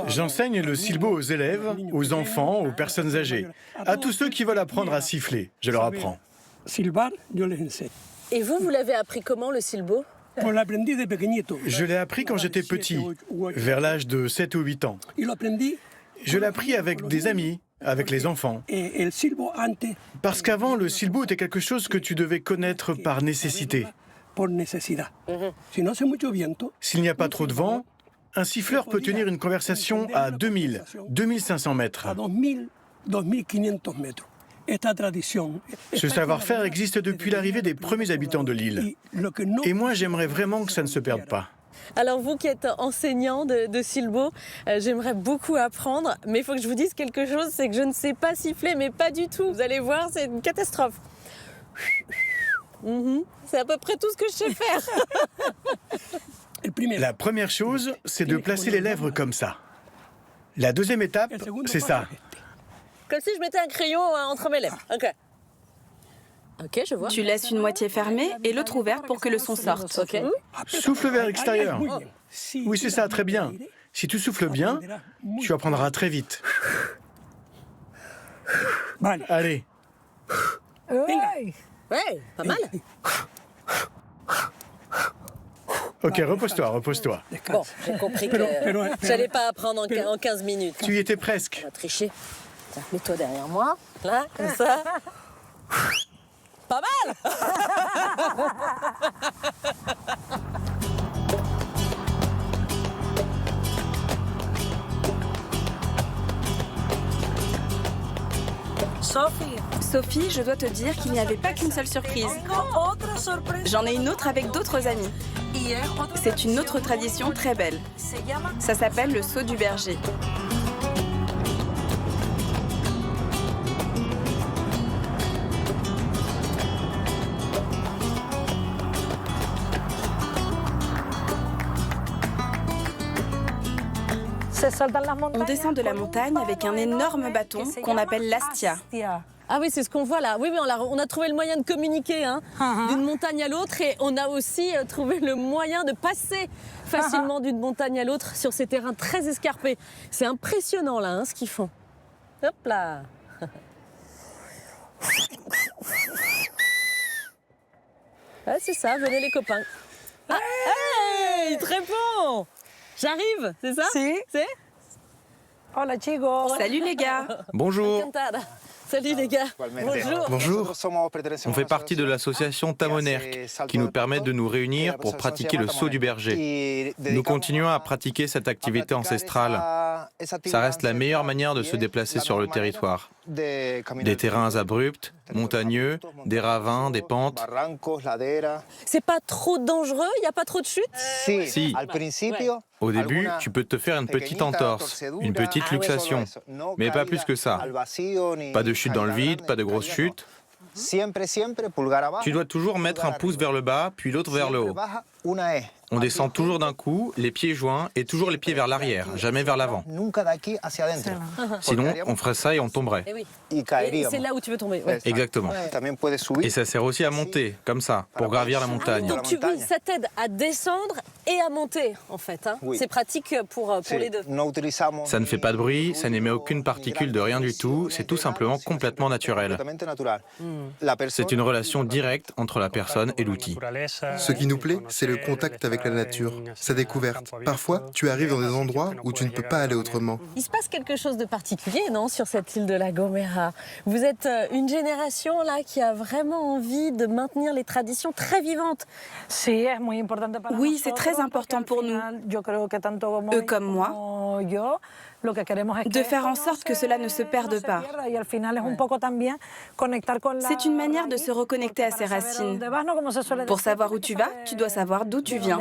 J'enseigne le silbo aux élèves, aux enfants, aux personnes âgées, à tous ceux qui veulent apprendre à siffler. Je leur apprends. Et vous l'avez appris comment, le silbo? Je l'ai appris quand j'étais petit, vers l'âge de 7 ou 8 ans. Je l'ai appris avec des amis, avec les enfants. Parce qu'avant, le silbo était quelque chose que tu devais connaître par nécessité. S'il n'y a pas trop de vent, un siffleur peut tenir une conversation à 2000, 2500 mètres. Ce savoir-faire existe depuis l'arrivée des premiers habitants de l'île. Et moi, j'aimerais vraiment que ça ne se perde pas. Alors vous qui êtes enseignant de silbo, j'aimerais beaucoup apprendre, mais il faut que je vous dise quelque chose, c'est que je ne sais pas siffler, mais pas du tout. Vous allez voir, c'est une catastrophe. C'est à peu près tout ce que je sais faire. La première chose, c'est de placer les lèvres comme ça. La deuxième étape, c'est ça. Comme si je mettais un crayon entre mes lèvres. Ok, je vois. Tu laisses une moitié fermée et l'autre ouverte pour que le son sorte. Ok. Souffle vers l'extérieur. Oui, c'est ça, très bien. Si tu souffles bien, tu apprendras très vite. Allez. Ouais, pas mal. Ok, repose-toi. Bon, j'ai compris que j'allais pas apprendre en 15 minutes. Tu y étais presque. On va tricher. Tiens, mets-toi derrière moi, là, comme ça. Pas mal. Sophie, je dois te dire qu'il n'y avait pas qu'une seule surprise. J'en ai une autre avec d'autres amis. C'est une autre tradition très belle. Ça s'appelle le saut du berger. On descend de la montagne avec un énorme bâton qu'on appelle l'astia. Ah oui, c'est ce qu'on voit là. Oui, on a trouvé le moyen de communiquer d'une montagne à l'autre et on a aussi trouvé le moyen de passer facilement d'une montagne à l'autre sur ces terrains très escarpés. C'est impressionnant là, ce qu'ils font. Hop là. Ouais, c'est ça, venez les copains. Ah, hey, il te répond. J'arrive, c'est ça? Si. C'est? Hola chicos. Salut les gars. Bonjour. Encantada. Salut les gars. Bonjour. Bonjour. On fait partie de l'association Tamonerk qui nous permet de nous réunir pour pratiquer le saut du berger. Nous continuons à pratiquer cette activité ancestrale. Ça reste la meilleure manière de se déplacer sur le territoire. Des terrains abrupts, montagneux, des ravins, des pentes. C'est pas trop dangereux? Il n'y a pas trop de chutes? Si. Au début, tu peux te faire une petite entorse, une petite luxation, mais pas plus que ça. Pas de chute dans le vide, pas de grosses chutes. Tu dois toujours mettre un pouce vers le bas, puis l'autre vers le haut. On descend toujours d'un coup, les pieds joints, et toujours les pieds vers l'arrière, jamais vers l'avant. Sinon, on ferait ça et on tomberait. Et oui. Et c'est là où tu veux tomber. Ouais. Exactement. Et ça sert aussi à monter, comme ça, pour gravir la montagne. Donc oui, ça t'aide à descendre et à monter, en fait. C'est pratique pour les deux. Ça ne fait pas de bruit, ça n'émet aucune particule de rien du tout, c'est tout simplement complètement naturel. C'est une relation directe entre la personne et l'outil. Ce qui nous plaît, c'est le contact avec la nature, sa découverte. Parfois, tu arrives dans des endroits où tu ne peux pas aller autrement. Il se passe quelque chose de particulier, non, sur cette île de La Gomera? Vous êtes une génération là qui a vraiment envie de maintenir les traditions très vivantes. Oui, c'est très important pour nous, eux comme moi, de faire en sorte que cela ne se perde pas. C'est une manière de se reconnecter à ses racines. Pour savoir où tu vas, tu dois savoir d'où tu viens.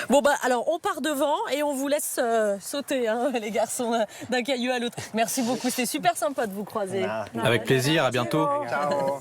Bon bah alors on part devant et on vous laisse sauter les garçons d'un caillou à l'autre. Merci beaucoup, c'était super sympa de vous croiser. Avec plaisir, à bientôt. Ciao.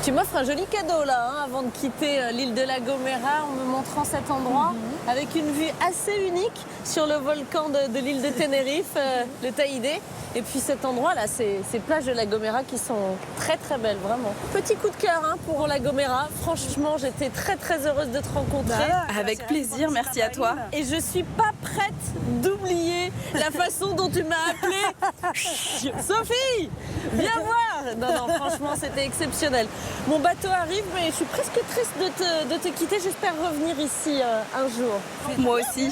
Tu m'offres un joli cadeau là, hein, avant de quitter l'île de La Gomera, en me montrant cet endroit avec une vue assez unique sur le volcan de l'île de Tenerife, le Taïdé. Et puis cet endroit là, ces plages de La Gomera qui sont très très belles, vraiment. Petit coup de cœur hein, pour La Gomera. Franchement, j'étais très très heureuse de te rencontrer. Avec plaisir, merci à toi. Et je suis pas prête d'oublier la façon dont tu m'as appelée. Sophie, viens voir. Non, franchement, c'était exceptionnel. Mon bateau arrive, mais je suis presque triste de te quitter. J'espère revenir ici un jour. Moi aussi.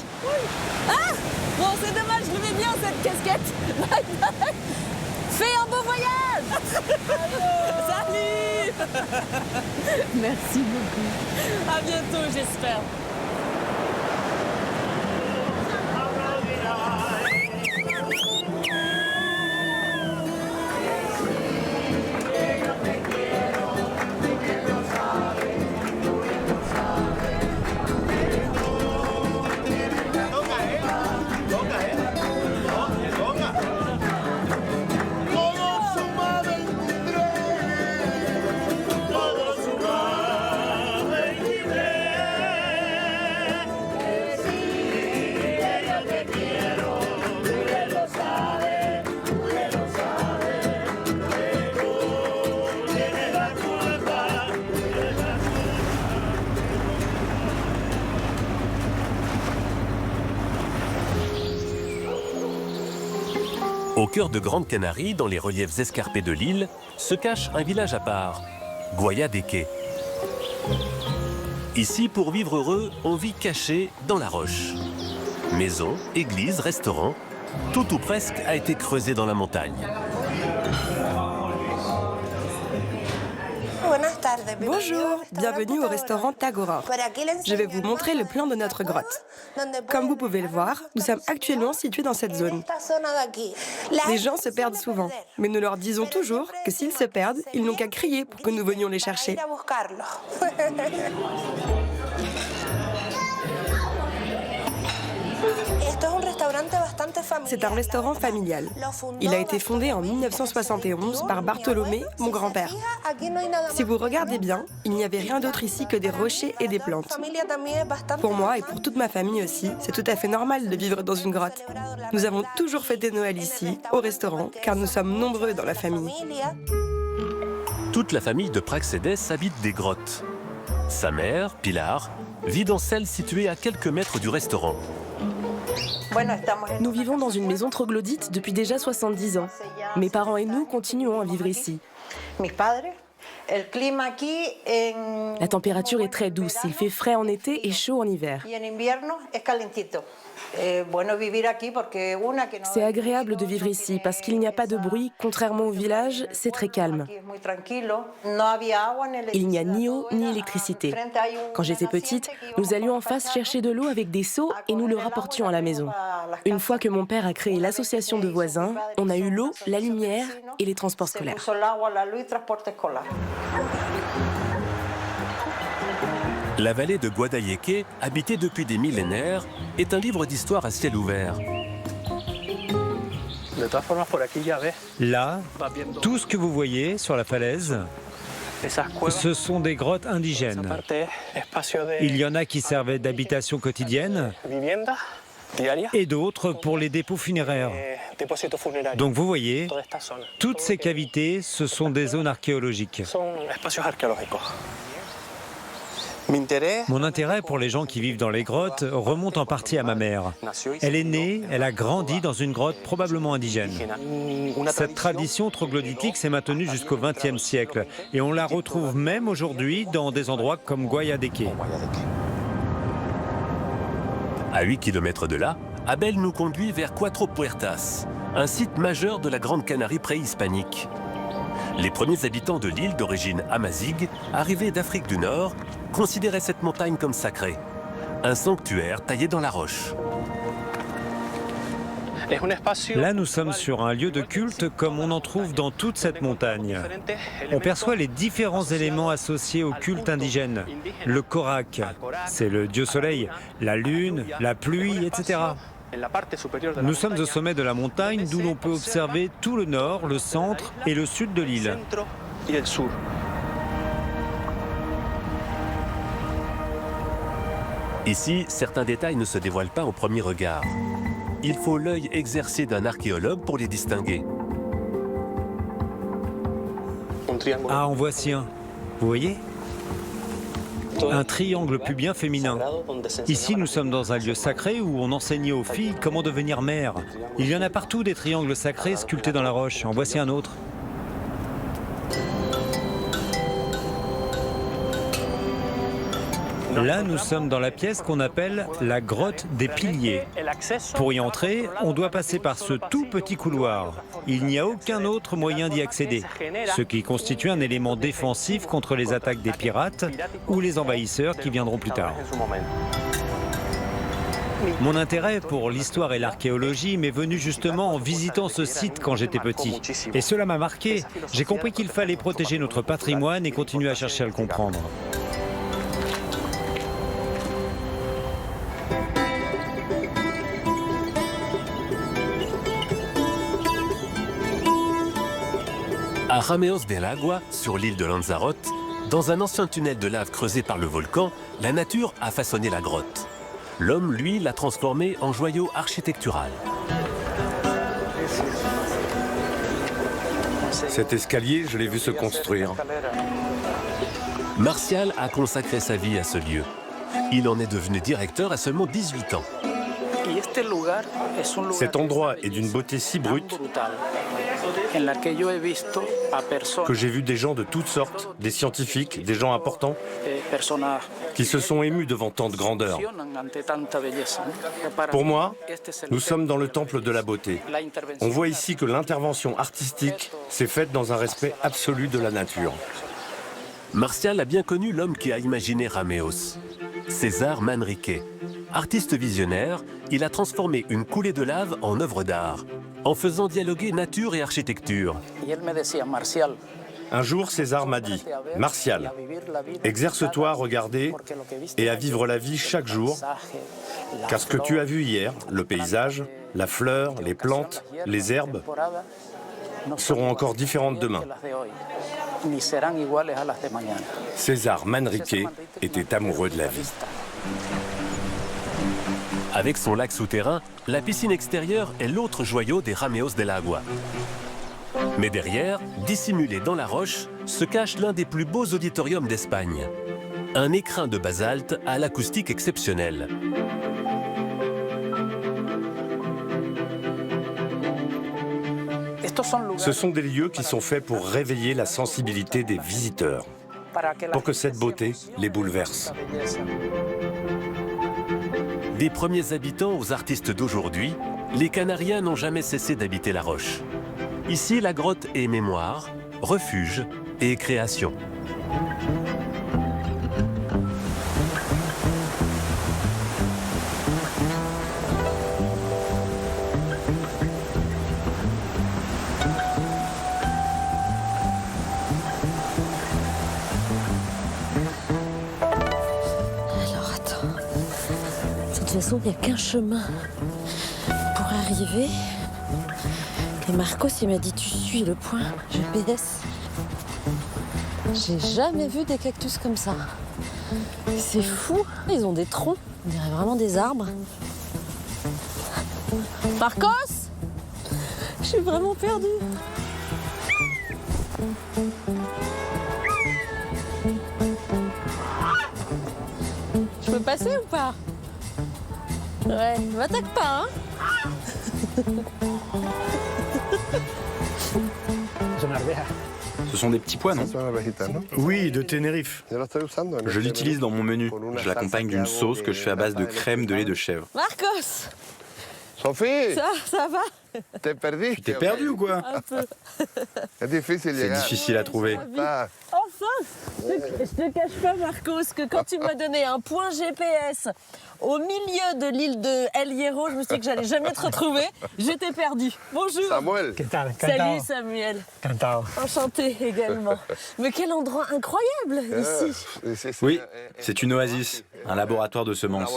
Ah, bon, c'est dommage, je l'aimais bien cette casquette. Bye bye. Fais un beau voyage. Salut. Merci beaucoup. À bientôt, j'espère. Au cœur de Grande Canarie, dans les reliefs escarpés de l'île, se cache un village à part, Guayadeque. Ici, pour vivre heureux, on vit caché dans la roche. Maisons, églises, restaurants, tout ou presque a été creusé dans la montagne. Bonjour, bienvenue au restaurant Tagoror. Je vais vous montrer le plan de notre grotte. Comme vous pouvez le voir, nous sommes actuellement situés dans cette zone. Les gens se perdent souvent, mais nous leur disons toujours que s'ils se perdent, ils n'ont qu'à crier pour que nous venions les chercher. C'est un restaurant familial. Il a été fondé en 1971 par Bartolomé, mon grand-père. Si vous regardez bien, il n'y avait rien d'autre ici que des rochers et des plantes. Pour moi et pour toute ma famille aussi, c'est tout à fait normal de vivre dans une grotte. Nous avons toujours fêté Noël ici, au restaurant, car nous sommes nombreux dans la famille. Toute la famille de Praxedes habite des grottes. Sa mère, Pilar, vit dans celle située à quelques mètres du restaurant. Nous vivons dans une maison troglodyte depuis déjà 70 ans. Mes parents et nous continuons à vivre ici. La température est très douce, il fait frais en été et chaud en hiver. C'est agréable de vivre ici parce qu'il n'y a pas de bruit, contrairement au village, c'est très calme. Il n'y a ni eau ni électricité. Quand j'étais petite, nous allions en face chercher de l'eau avec des seaux et nous le rapportions à la maison. Une fois que mon père a créé l'association de voisins, on a eu l'eau, la lumière et les transports scolaires. La vallée de Guayadeque, habitée depuis des millénaires, est un livre d'histoire à ciel ouvert. Là, tout ce que vous voyez sur la falaise, ce sont des grottes indigènes. Il y en a qui servaient d'habitation quotidienne et d'autres pour les dépôts funéraires. Donc vous voyez, toutes ces cavités, ce sont des zones archéologiques. Mon intérêt pour les gens qui vivent dans les grottes remonte en partie à ma mère. Elle est née, elle a grandi dans une grotte probablement indigène. Cette tradition troglodytique s'est maintenue jusqu'au XXe siècle et on la retrouve même aujourd'hui dans des endroits comme Guayadeque. À 8 km de là, Abel nous conduit vers Cuatro Puertas, un site majeur de la Grande Canarie préhispanique. Les premiers habitants de l'île d'origine amazigh, arrivés d'Afrique du Nord, considéraient cette montagne comme sacrée. Un sanctuaire taillé dans la roche. Là, nous sommes sur un lieu de culte comme on en trouve dans toute cette montagne. On perçoit les différents éléments associés au culte indigène. Le Korak, c'est le dieu soleil, la lune, la pluie, etc. Nous sommes au sommet de la montagne d'où l'on peut observer tout le nord, le centre et le sud de l'île. Ici, certains détails ne se dévoilent pas au premier regard. Il faut l'œil exercé d'un archéologue pour les distinguer. Ah, en voici un. Vous voyez? Un triangle pubien féminin. Ici, nous sommes dans un lieu sacré où on enseignait aux filles comment devenir mères. Il y en a partout des triangles sacrés sculptés dans la roche. En voici un autre. Là, nous sommes dans la pièce qu'on appelle la grotte des piliers. Pour y entrer, on doit passer par ce tout petit couloir. Il n'y a aucun autre moyen d'y accéder, ce qui constitue un élément défensif contre les attaques des pirates ou les envahisseurs qui viendront plus tard. Mon intérêt pour l'histoire et l'archéologie m'est venu justement en visitant ce site quand j'étais petit. Et cela m'a marqué. J'ai compris qu'il fallait protéger notre patrimoine et continuer à chercher à le comprendre. À Rameos del Agua, sur l'île de Lanzarote, dans un ancien tunnel de lave creusé par le volcan, la nature a façonné la grotte. L'homme, lui, l'a transformée en joyau architectural. Cet escalier, je l'ai vu se construire. Martial a consacré sa vie à ce lieu. Il en est devenu directeur à seulement 18 ans. Cet endroit est d'une beauté si brute que j'ai vu des gens de toutes sortes, des scientifiques, des gens importants, qui se sont émus devant tant de grandeur. Pour moi, nous sommes dans le temple de la beauté. On voit ici que l'intervention artistique s'est faite dans un respect absolu de la nature. Martial a bien connu l'homme qui a imaginé Rameos, César Manrique. Artiste visionnaire, il a transformé une coulée de lave en œuvre d'art, en faisant dialoguer nature et architecture. Un jour, César m'a dit, « Martial, exerce-toi à regarder et à vivre la vie chaque jour, car ce que tu as vu hier, le paysage, la fleur, les plantes, les herbes, seront encore différentes demain. » César Manrique était amoureux de la vie. Avec son lac souterrain, la piscine extérieure est l'autre joyau des Rameos del Agua. Mais derrière, dissimulé dans la roche, se cache l'un des plus beaux auditoriums d'Espagne. Un écrin de basalte à l'acoustique exceptionnelle. Ce sont des lieux qui sont faits pour réveiller la sensibilité des visiteurs, pour que cette beauté les bouleverse. Des premiers habitants aux artistes d'aujourd'hui, les Canariens n'ont jamais cessé d'habiter la roche. Ici, la grotte est mémoire, refuge et création. De toute façon, il n'y a qu'un chemin pour arriver. Et Marcos, il m'a dit, tu suis le point GPS. J'ai jamais vu des cactus comme ça. C'est fou. Ils ont des troncs. On dirait vraiment des arbres. Marcos, je suis vraiment perdue. Je peux passer ou pas? Ouais, ne m'attaque pas, hein. Ce sont des petits pois, non? Oui, de Tenerife. Je l'utilise dans mon menu. Je l'accompagne d'une sauce que je fais à base de crème de lait de chèvre. Marcos! Sophie! Ça va? T'es perdu? Tu t'es perdu ou quoi? Un peu. C'est difficile à trouver. Enfin! Je te cache pas, Marcos, que quand tu m'as donné un point GPS au milieu de l'île de El Hierro, je me suis dit que j'allais jamais te retrouver. J'étais perdue. Bonjour. Samuel. Salut Samuel. Enchanté également. Mais quel endroit incroyable ici. Oui, c'est une oasis, un laboratoire de semences.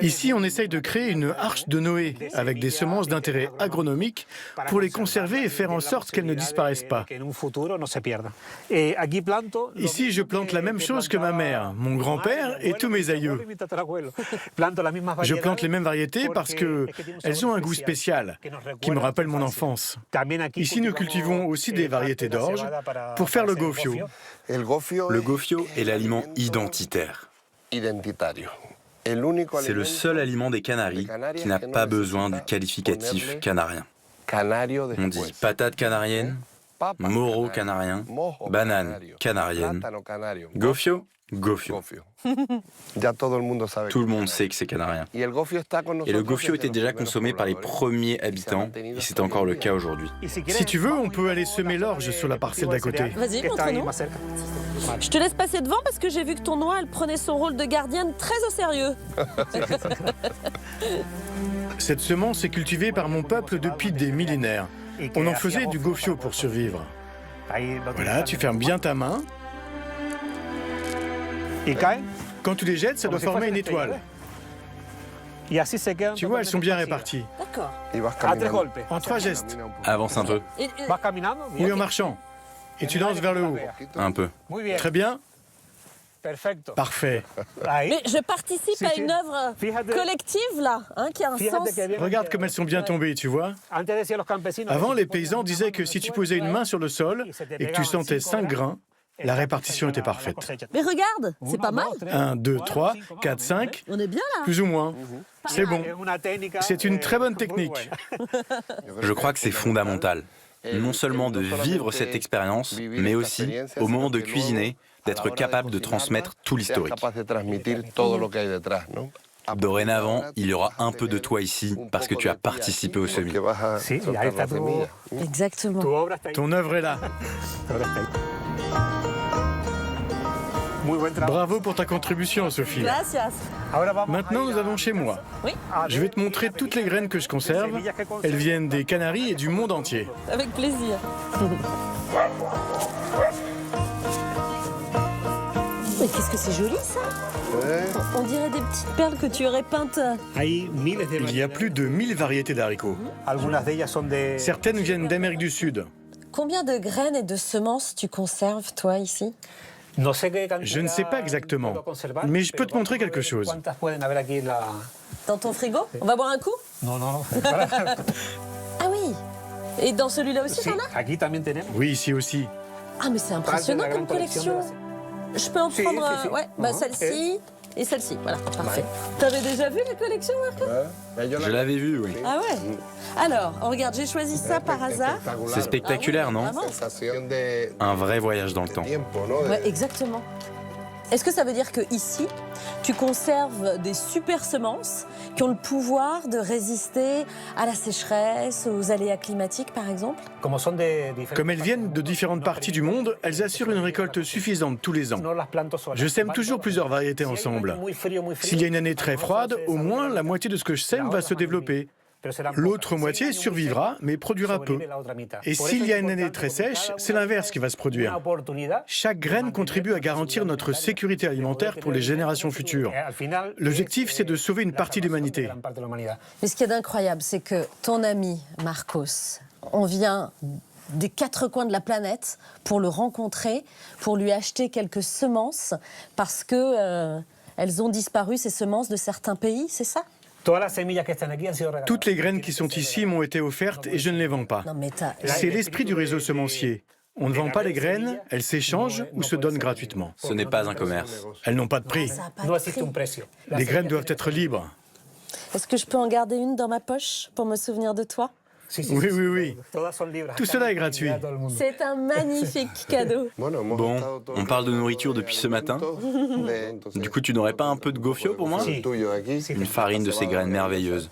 Ici, on essaye de créer une arche de Noé avec des semences d'intérêt agronomique pour les conserver et faire en sorte qu'elles ne disparaissent pas. Ici, je plante la même chose que ma mère, mon grand-père et tous mes aïeux. Je plante les mêmes variétés parce qu'elles ont un goût spécial qui me rappelle mon enfance. Ici, nous cultivons aussi des variétés d'orge pour faire le gofio. Le gofio est l'aliment identitaire. C'est le seul aliment des Canaries qui n'a pas besoin du qualificatif canarien. On dit patate canarienne, moro canarien, banane canarienne, gofio, gofio. Tout le monde sait que c'est canarien. Et le gofio était déjà consommé par les premiers habitants, et c'est encore le cas aujourd'hui. Si tu veux, on peut aller semer l'orge sur la parcelle d'à côté. Vas-y, montre-nous. Je te laisse passer devant parce que j'ai vu que ton oie, elle prenait son rôle de gardienne très au sérieux. Cette semence est cultivée par mon peuple depuis des millénaires. On en faisait du gofio pour survivre. Voilà, tu fermes bien ta main. Quand tu les jettes, ça doit former une étoile. Tu vois, elles sont bien réparties. D'accord. En 3 gestes. Avance un peu. Oui, en marchant. Et tu danses vers le haut. Un peu. Très bien. Parfait. Mais je participe à une œuvre collective, là, qui a un sens. Regarde comme elles sont bien tombées, tu vois. Avant, les paysans disaient que si tu posais une main sur le sol et que tu sentais 5 grains, la répartition était parfaite. Mais regarde, c'est pas mal. 1, 2, 3, 4, 5. On est bien là. Plus ou moins. C'est bon. C'est une très bonne technique. Je crois que c'est fondamental. Non seulement de vivre cette expérience, mais aussi, au moment de cuisiner, d'être capable de transmettre tout l'historique. Dorénavant, il y aura un peu de toi ici parce que tu as participé au semis. Exactement. Ton œuvre est là. Bravo pour ta contribution, Sophie. Gracias. Maintenant, nous allons chez moi. Oui. Je vais te montrer toutes les graines que je conserve. Elles viennent des Canaries et du monde entier. Avec plaisir. Mais qu'est-ce que c'est joli, ça? On dirait des petites perles que tu aurais peintes. Il y a plus de 1000 variétés d'haricots. Certaines viennent d'Amérique du Sud. Combien de graines et de semences tu conserves, toi, ici? Je ne sais pas exactement, mais je peux te montrer quelque chose. Dans ton frigo? On va boire un coup? Non. Ah oui. Et dans celui-là aussi, t'en as? Oui, ici aussi. Ah, mais c'est impressionnant comme collection. Je peux en prendre celle-ci et celle-ci. Voilà, parfait. T'avais déjà vu la collection, Marco? Je l'avais vu, oui. Ah ouais? Alors, regarde, j'ai choisi ça par hasard. C'est spectaculaire, non? Un vrai voyage dans le temps. Ouais, exactement. Est-ce que ça veut dire que ici, tu conserves des super semences qui ont le pouvoir de résister à la sécheresse, aux aléas climatiques, par exemple? Comme elles viennent de différentes parties du monde, elles assurent une récolte suffisante tous les ans. Je sème toujours plusieurs variétés ensemble. S'il y a une année très froide, au moins la moitié de ce que je sème va se développer. L'autre moitié survivra, mais produira peu. Et s'il y a une année très sèche, c'est l'inverse qui va se produire. Chaque graine contribue à garantir notre sécurité alimentaire pour les générations futures. L'objectif, c'est de sauver une partie de l'humanité. Mais ce qui est incroyable, c'est que ton ami Marcos, on vient des 4 coins de la planète pour le rencontrer, pour lui acheter quelques semences, parce que elles ont disparu, ces semences de certains pays, c'est ça? Toutes les graines qui sont ici m'ont été offertes et je ne les vends pas. C'est l'esprit du réseau semencier. On ne vend pas les graines, elles s'échangent ou se donnent gratuitement. Ce n'est pas un commerce. Elles n'ont pas de prix. Les graines doivent être libres. Est-ce que je peux en garder une dans ma poche pour me souvenir de toi? Oui. Tout cela est gratuit. C'est un magnifique cadeau. Bon, on parle de nourriture depuis ce matin. Du coup, tu n'aurais pas un peu de gofio pour moi? Une farine de ces graines merveilleuses.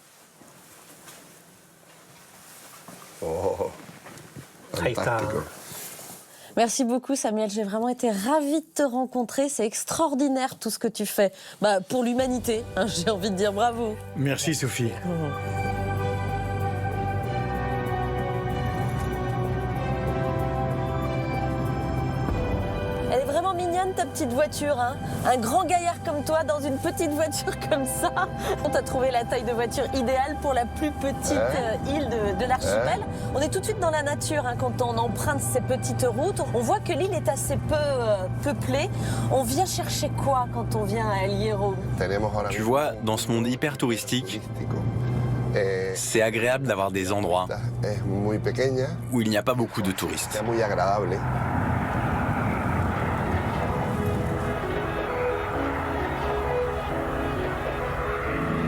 Merci beaucoup, Samuel. J'ai vraiment été ravie de te rencontrer. C'est extraordinaire tout ce que tu fais. Pour l'humanité, j'ai envie de dire bravo. Merci, Sophie. Elle est vraiment tellement mignonne ta petite voiture, hein. Un grand gaillard comme toi dans une petite voiture comme ça. On t'a trouvé la taille de voiture idéale pour la plus petite île de l'archipel. On est tout de suite dans la nature, hein. Quand on emprunte ces petites routes, on voit que l'île est assez peu peuplée. On vient chercher quoi quand on vient à El Hierro? Tu vois, dans ce monde hyper touristique, c'est agréable d'avoir des endroits où il n'y a pas beaucoup de touristes.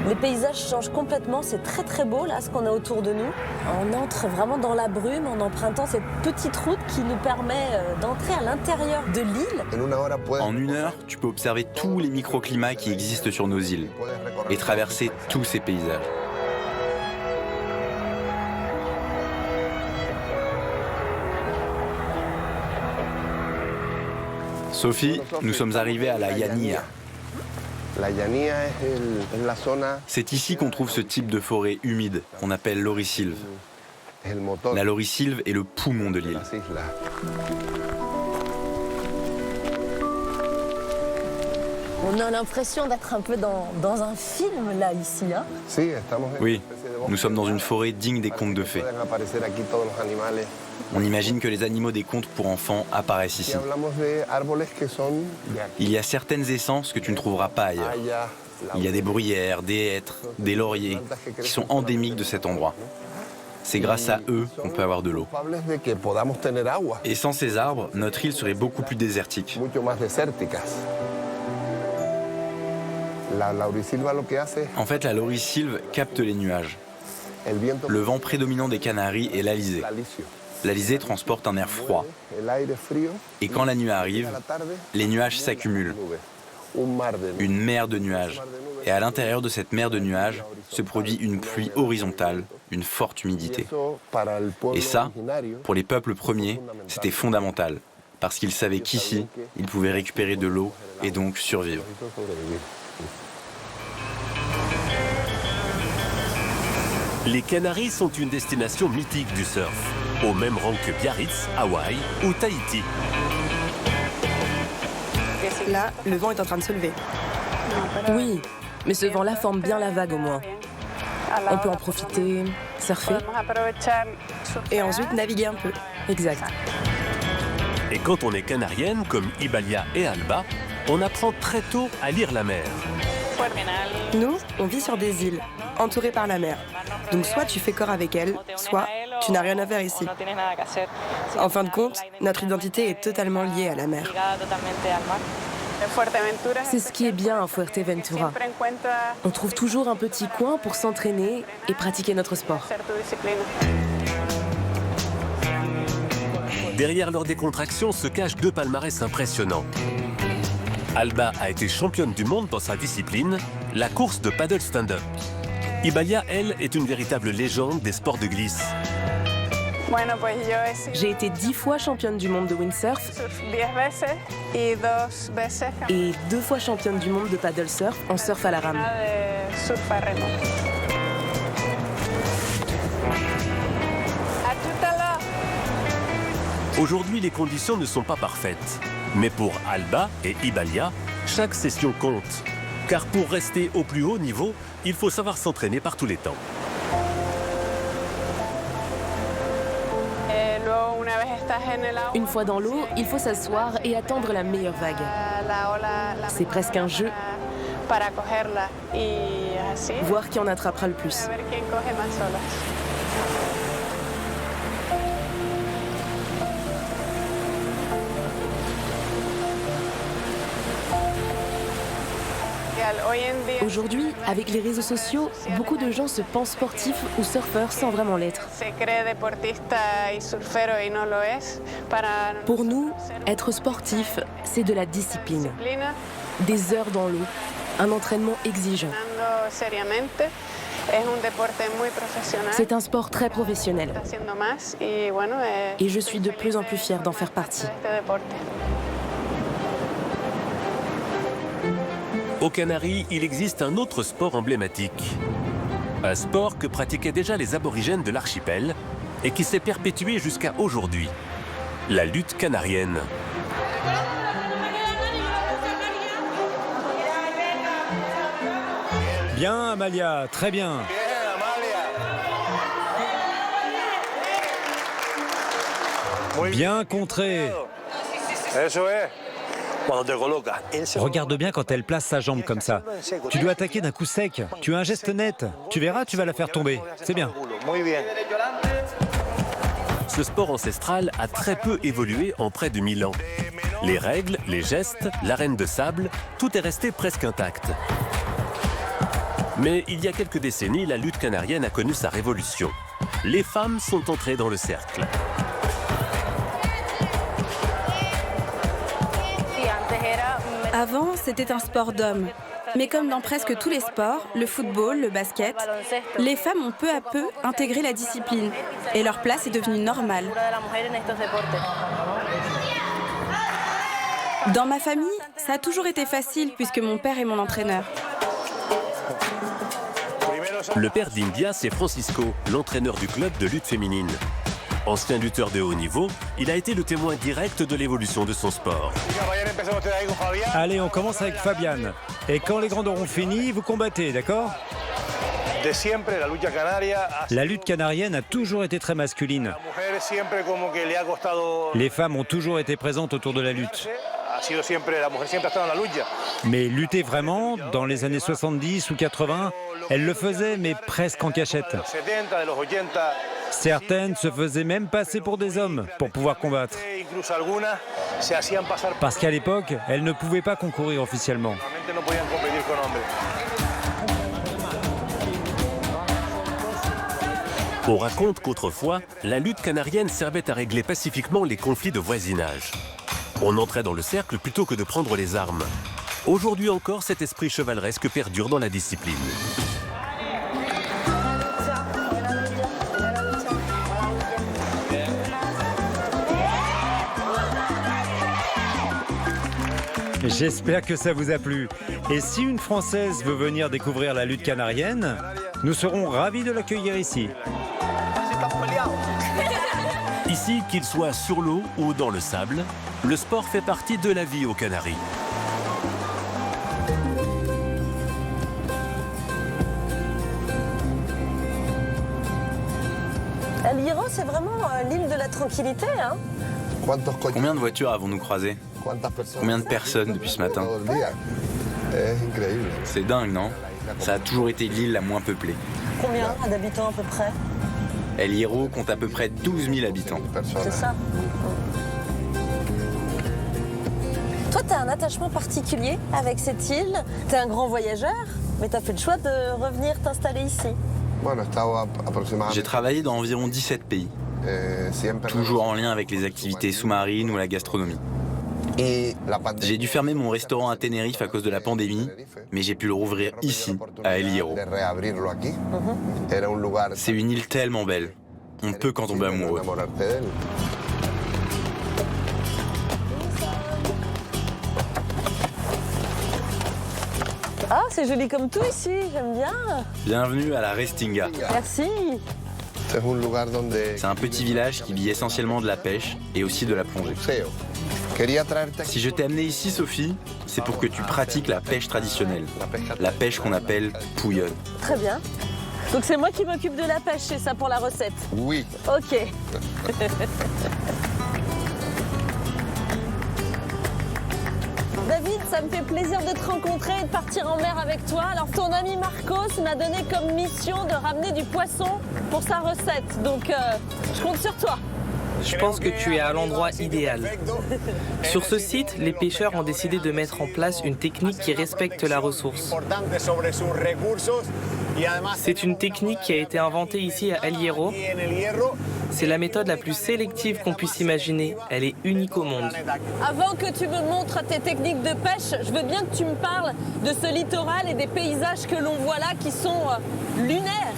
Les paysages changent complètement, c'est très très beau là ce qu'on a autour de nous. On entre vraiment dans la brume en empruntant cette petite route qui nous permet d'entrer à l'intérieur de l'île. En 1 heure, tu peux observer tous les microclimats qui existent sur nos îles et traverser tous ces paysages. Sophie, nous sommes arrivés à la Llanía. C'est ici qu'on trouve ce type de forêt humide qu'on appelle laurisilve. La laurisilve est le poumon de l'île. On a l'impression d'être un peu dans un film là, ici. Hein. Oui, nous sommes dans une forêt digne des contes de fées. On imagine que les animaux des contes pour enfants apparaissent ici. Il y a certaines essences que tu ne trouveras pas ailleurs. Il y a des bruyères, des hêtres, des lauriers qui sont endémiques de cet endroit. C'est grâce à eux qu'on peut avoir de l'eau. Et sans ces arbres, notre île serait beaucoup plus désertique. En fait, la laurisilve capte les nuages. Le vent prédominant des Canaries est l'alizé. L'alizé transporte un air froid. Et quand la nuit arrive, les nuages s'accumulent. Une mer de nuages. Et à l'intérieur de cette mer de nuages se produit une pluie horizontale, une forte humidité. Et ça, pour les peuples premiers, c'était fondamental, parce qu'ils savaient qu'ici, ils pouvaient récupérer de l'eau et donc survivre. Les Canaries sont une destination mythique du surf, au même rang que Biarritz, Hawaï ou Tahiti. Là, le vent est en train de se lever. Oui, mais ce vent-là forme bien la vague au moins. On peut en profiter, surfer. Et ensuite naviguer un peu. Exact. Et quand on est canarienne, comme Ibalia et Alba, on apprend très tôt à lire la mer. Nous, on vit sur des îles, entourées par la mer. Donc soit tu fais corps avec elle, soit tu n'as rien à faire ici. En fin de compte, notre identité est totalement liée à la mer. C'est ce qui est bien à Fuerteventura. On trouve toujours un petit coin pour s'entraîner et pratiquer notre sport. Derrière leur décontraction se cachent 2 palmarès impressionnants. Alba a été championne du monde dans sa discipline, la course de paddle stand-up. Ibalia, elle, est une véritable légende des sports de glisse. J'ai été 10 fois championne du monde de windsurf et 2 fois championne du monde de paddle surf en surf à la rame. Aujourd'hui, les conditions ne sont pas parfaites. Mais pour Alba et Ibalia, chaque session compte. Car pour rester au plus haut niveau, il faut savoir s'entraîner par tous les temps. Une fois dans l'eau, il faut s'asseoir et attendre la meilleure vague. C'est presque un jeu. Voir qui en attrapera le plus. Aujourd'hui, avec les réseaux sociaux, beaucoup de gens se pensent sportifs ou surfeurs sans vraiment l'être. Pour nous, être sportif, c'est de la discipline. Des heures dans l'eau, un entraînement exigeant. C'est un sport très professionnel. Et je suis de plus en plus fière d'en faire partie. Aux Canaries, il existe un autre sport emblématique. Un sport que pratiquaient déjà les aborigènes de l'archipel et qui s'est perpétué jusqu'à aujourd'hui. La lutte canarienne. Bien, Amalia, très bien. Bien contré. Regarde bien quand elle place sa jambe comme ça. Tu dois attaquer d'un coup sec. Tu as un geste net. Tu verras, tu vas la faire tomber. C'est bien. Ce sport ancestral a très peu évolué en près de 1000 ans. Les règles, les gestes, l'arène de sable, tout est resté presque intact. Mais il y a quelques décennies, la lutte canarienne a connu sa révolution. Les femmes sont entrées dans le cercle. Avant, c'était un sport d'hommes. Mais comme dans presque tous les sports, le football, le basket, les femmes ont peu à peu intégré la discipline et leur place est devenue normale. Dans ma famille, ça a toujours été facile puisque mon père est mon entraîneur. Le père d'India, c'est Francisco, l'entraîneur du club de lutte féminine. Ancien lutteur de haut niveau, il a été le témoin direct de l'évolution de son sport. Allez, on commence avec Fabiane. Et quand les grandes auront fini, vous combattez, d'accord? La lutte canarienne a toujours été très masculine. Les femmes ont toujours été présentes autour de la lutte. Mais lutter vraiment, dans les années 70 ou 80, elles le faisaient, mais presque en cachette. Certaines se faisaient même passer pour des hommes pour pouvoir combattre. Parce qu'à l'époque, elles ne pouvaient pas concourir officiellement. On raconte qu'autrefois, la lutte canarienne servait à régler pacifiquement les conflits de voisinage. On entrait dans le cercle plutôt que de prendre les armes. Aujourd'hui encore, cet esprit chevaleresque perdure dans la discipline. J'espère que ça vous a plu. Et si une Française veut venir découvrir la lutte canarienne, nous serons ravis de l'accueillir ici. Ici, qu'il soit sur l'eau ou dans le sable, le sport fait partie de la vie aux Canaries. El Hierro, c'est vraiment l'île de la tranquillité, hein? Combien de voitures avons-nous croisées? Combien de personnes depuis ce matin? C'est dingue, non? Ça a toujours été l'île la moins peuplée. Combien d'habitants à peu près? El Hierro compte à peu près 12 000 habitants. C'est ça. Toi, tu as un attachement particulier avec cette île. Tu es un grand voyageur, mais tu as fait le choix de revenir t'installer ici. J'ai travaillé dans environ 17 pays. Toujours en lien avec les activités sous-marines ou la gastronomie. J'ai dû fermer mon restaurant à Tenerife à cause de la pandémie, mais j'ai pu le rouvrir ici, à El Hierro. C'est une île tellement belle. On ne peut qu'en tomber amoureux. Ah, c'est joli comme tout ici, j'aime bien. Bienvenue à la Restinga. Merci. C'est un petit village qui vit essentiellement de la pêche et aussi de la plongée. Si je t'ai amené ici, Sophie, c'est pour que tu pratiques la pêche traditionnelle. La pêche qu'on appelle pouillonne. Très bien. Donc c'est moi qui m'occupe de la pêche, c'est ça pour la recette? Oui. Ok. David, ça me fait plaisir de te rencontrer et de partir en mer avec toi. Alors ton ami Marcos m'a donné comme mission de ramener du poisson pour sa recette. Donc je compte sur toi. Je pense que tu es à l'endroit idéal. Sur ce site, les pêcheurs ont décidé de mettre en place une technique qui respecte la ressource. C'est une technique qui a été inventée ici à El Hierro. C'est la méthode la plus sélective qu'on puisse imaginer. Elle est unique au monde. Avant que tu me montres tes techniques de pêche, je veux bien que tu me parles de ce littoral et des paysages que l'on voit là qui sont lunaires.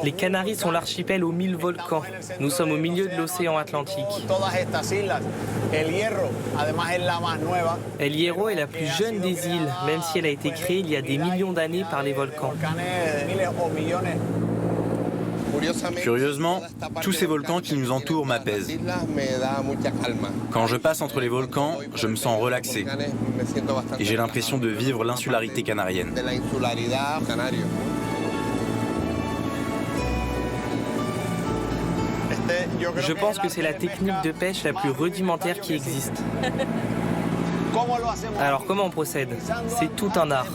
Les Canaries sont l'archipel aux 1000 volcans. Nous sommes au milieu de l'océan Atlantique. El Hierro est la plus jeune des îles, même si elle a été créée il y a des millions d'années par les volcans. Curieusement, tous ces volcans qui nous entourent m'apaisent. Quand je passe entre les volcans, je me sens relaxé et j'ai l'impression de vivre l'insularité canarienne. Je pense que c'est la technique de pêche la plus rudimentaire qui existe. Alors comment on procède? C'est tout un art.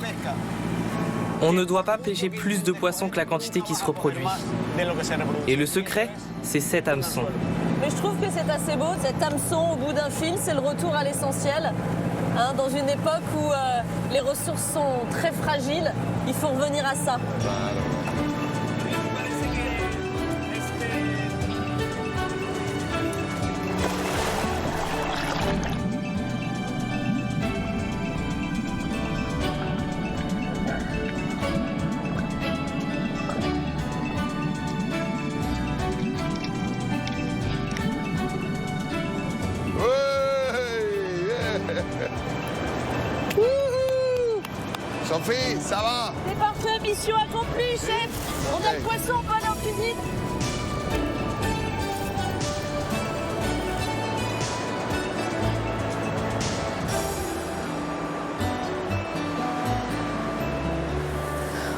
On ne doit pas pêcher plus de poissons que la quantité qui se reproduit. Et le secret, c'est cet hameçon. Mais je trouve que c'est assez beau, cet hameçon au bout d'un fil, c'est le retour à l'essentiel. Hein, dans une époque où les ressources sont très fragiles, il faut revenir à ça. Sophie, ça va? C'est parfait, mission accomplie, chef. On a le poisson, on va aller en cuisine.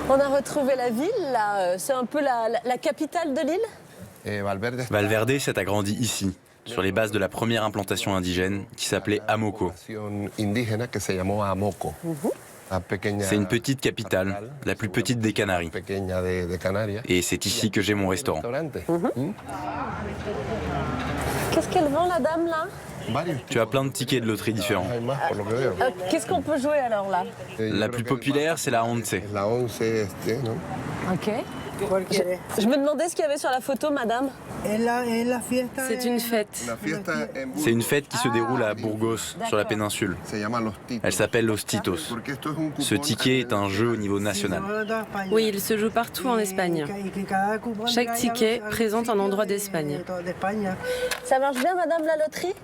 On a retrouvé la ville, là. C'est un peu la capitale de l'île. Valverde s'est agrandi ici, sur les bases de la première implantation indigène qui s'appelait Amoco. C'est une petite capitale, la plus petite des Canaries. Et c'est ici que j'ai mon restaurant. Qu'est-ce qu'elle vend, la dame, là? Tu as plein de tickets de loterie différents. Qu'est-ce qu'on peut jouer, alors, là? La plus populaire, c'est la once. Ok. Je me demandais ce qu'il y avait sur la photo, madame. C'est une fête. C'est une fête qui se déroule à Burgos, sur la péninsule. Elle s'appelle Los Titos. Ce ticket est un jeu au niveau national. Oui, il se joue partout en Espagne. Chaque ticket présente un endroit d'Espagne. Ça marche bien, madame, la loterie?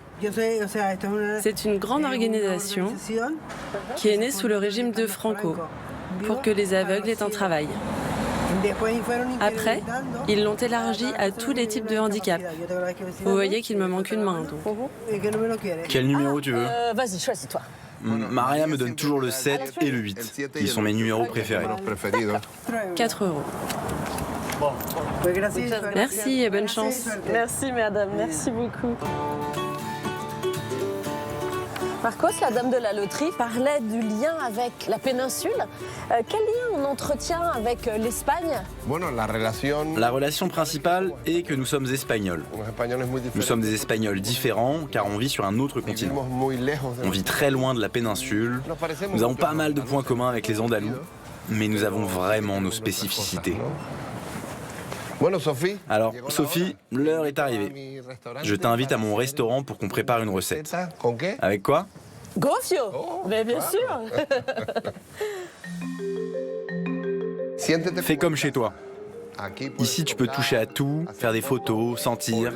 C'est une grande organisation qui est née sous le régime de Franco, pour que les aveugles aient un travail. Après, ils l'ont élargi à tous les types de handicap. Vous voyez qu'il me manque une main, donc. Quel numéro tu veux? Vas-y, choisis-toi. Maria me donne toujours le 7 et le 8, qui sont mes numéros préférés. 4 €. Merci et bonne chance. Merci, madame, merci beaucoup. Marcos, la dame de la loterie, parlait du lien avec la péninsule. Quel lien on entretient avec l'Espagne? La relation principale est que nous sommes espagnols. Nous sommes des Espagnols différents car on vit sur un autre continent. On vit très loin de la péninsule. Nous avons pas mal de points communs avec les Andalous, mais nous avons vraiment nos spécificités. Alors, Sophie, l'heure est arrivée. Je t'invite à mon restaurant pour qu'on prépare une recette. Avec quoi? Gofio. Mais bien sûr. Fais comme chez toi. Ici, tu peux toucher à tout, faire des photos, sentir.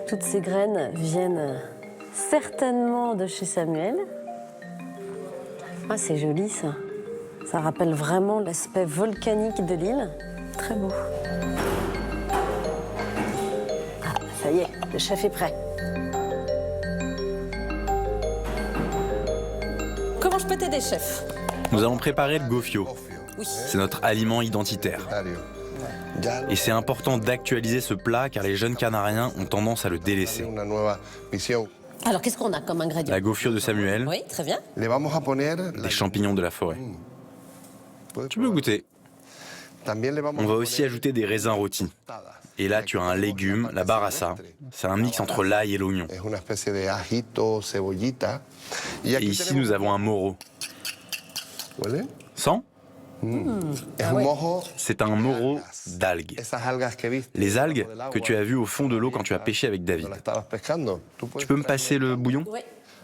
Toutes ces graines viennent certainement de chez Samuel. Ah, c'est joli, ça. Ça rappelle vraiment l'aspect volcanique de l'île. Très beau. Ah, ça y est, le chef est prêt. Comment je peux t'aider, chef? Nous allons préparer le gofio. Oui. C'est notre aliment identitaire. Et c'est important d'actualiser ce plat car les jeunes Canariens ont tendance à le délaisser. Alors, qu'est-ce qu'on a comme ingrédient? La gofio de Samuel. Oui, très bien. Des champignons de la forêt. Tu peux goûter. On va aussi ajouter des raisins rôtis. Et là, tu as un légume, la barassa. C'est un mix entre l'ail et l'oignon. Et ici, nous avons un moro. Sans? C'est un moro d'algues. Les algues que tu as vues au fond de l'eau quand tu as pêché avec David. Tu peux me passer le bouillon?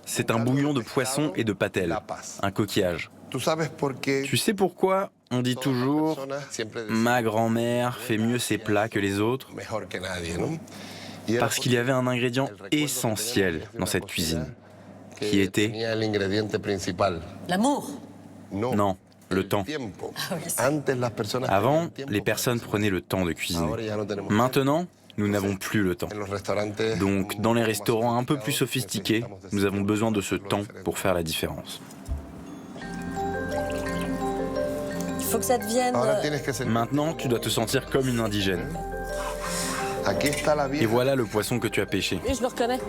C'est un bouillon de poisson et de patelle, un coquillage. Tu sais pourquoi on dit toujours « ma grand-mère fait mieux ses plats que les autres » Parce qu'il y avait un ingrédient essentiel dans cette cuisine, qui était... L'amour. Non, le temps. Avant, les personnes prenaient le temps de cuisiner. Maintenant, nous n'avons plus le temps. Donc, dans les restaurants un peu plus sophistiqués, nous avons besoin de ce temps pour faire la différence. Il faut que ça devienne... Maintenant, tu dois te sentir comme une indigène. Et voilà le poisson que tu as pêché. Oui, je le reconnais.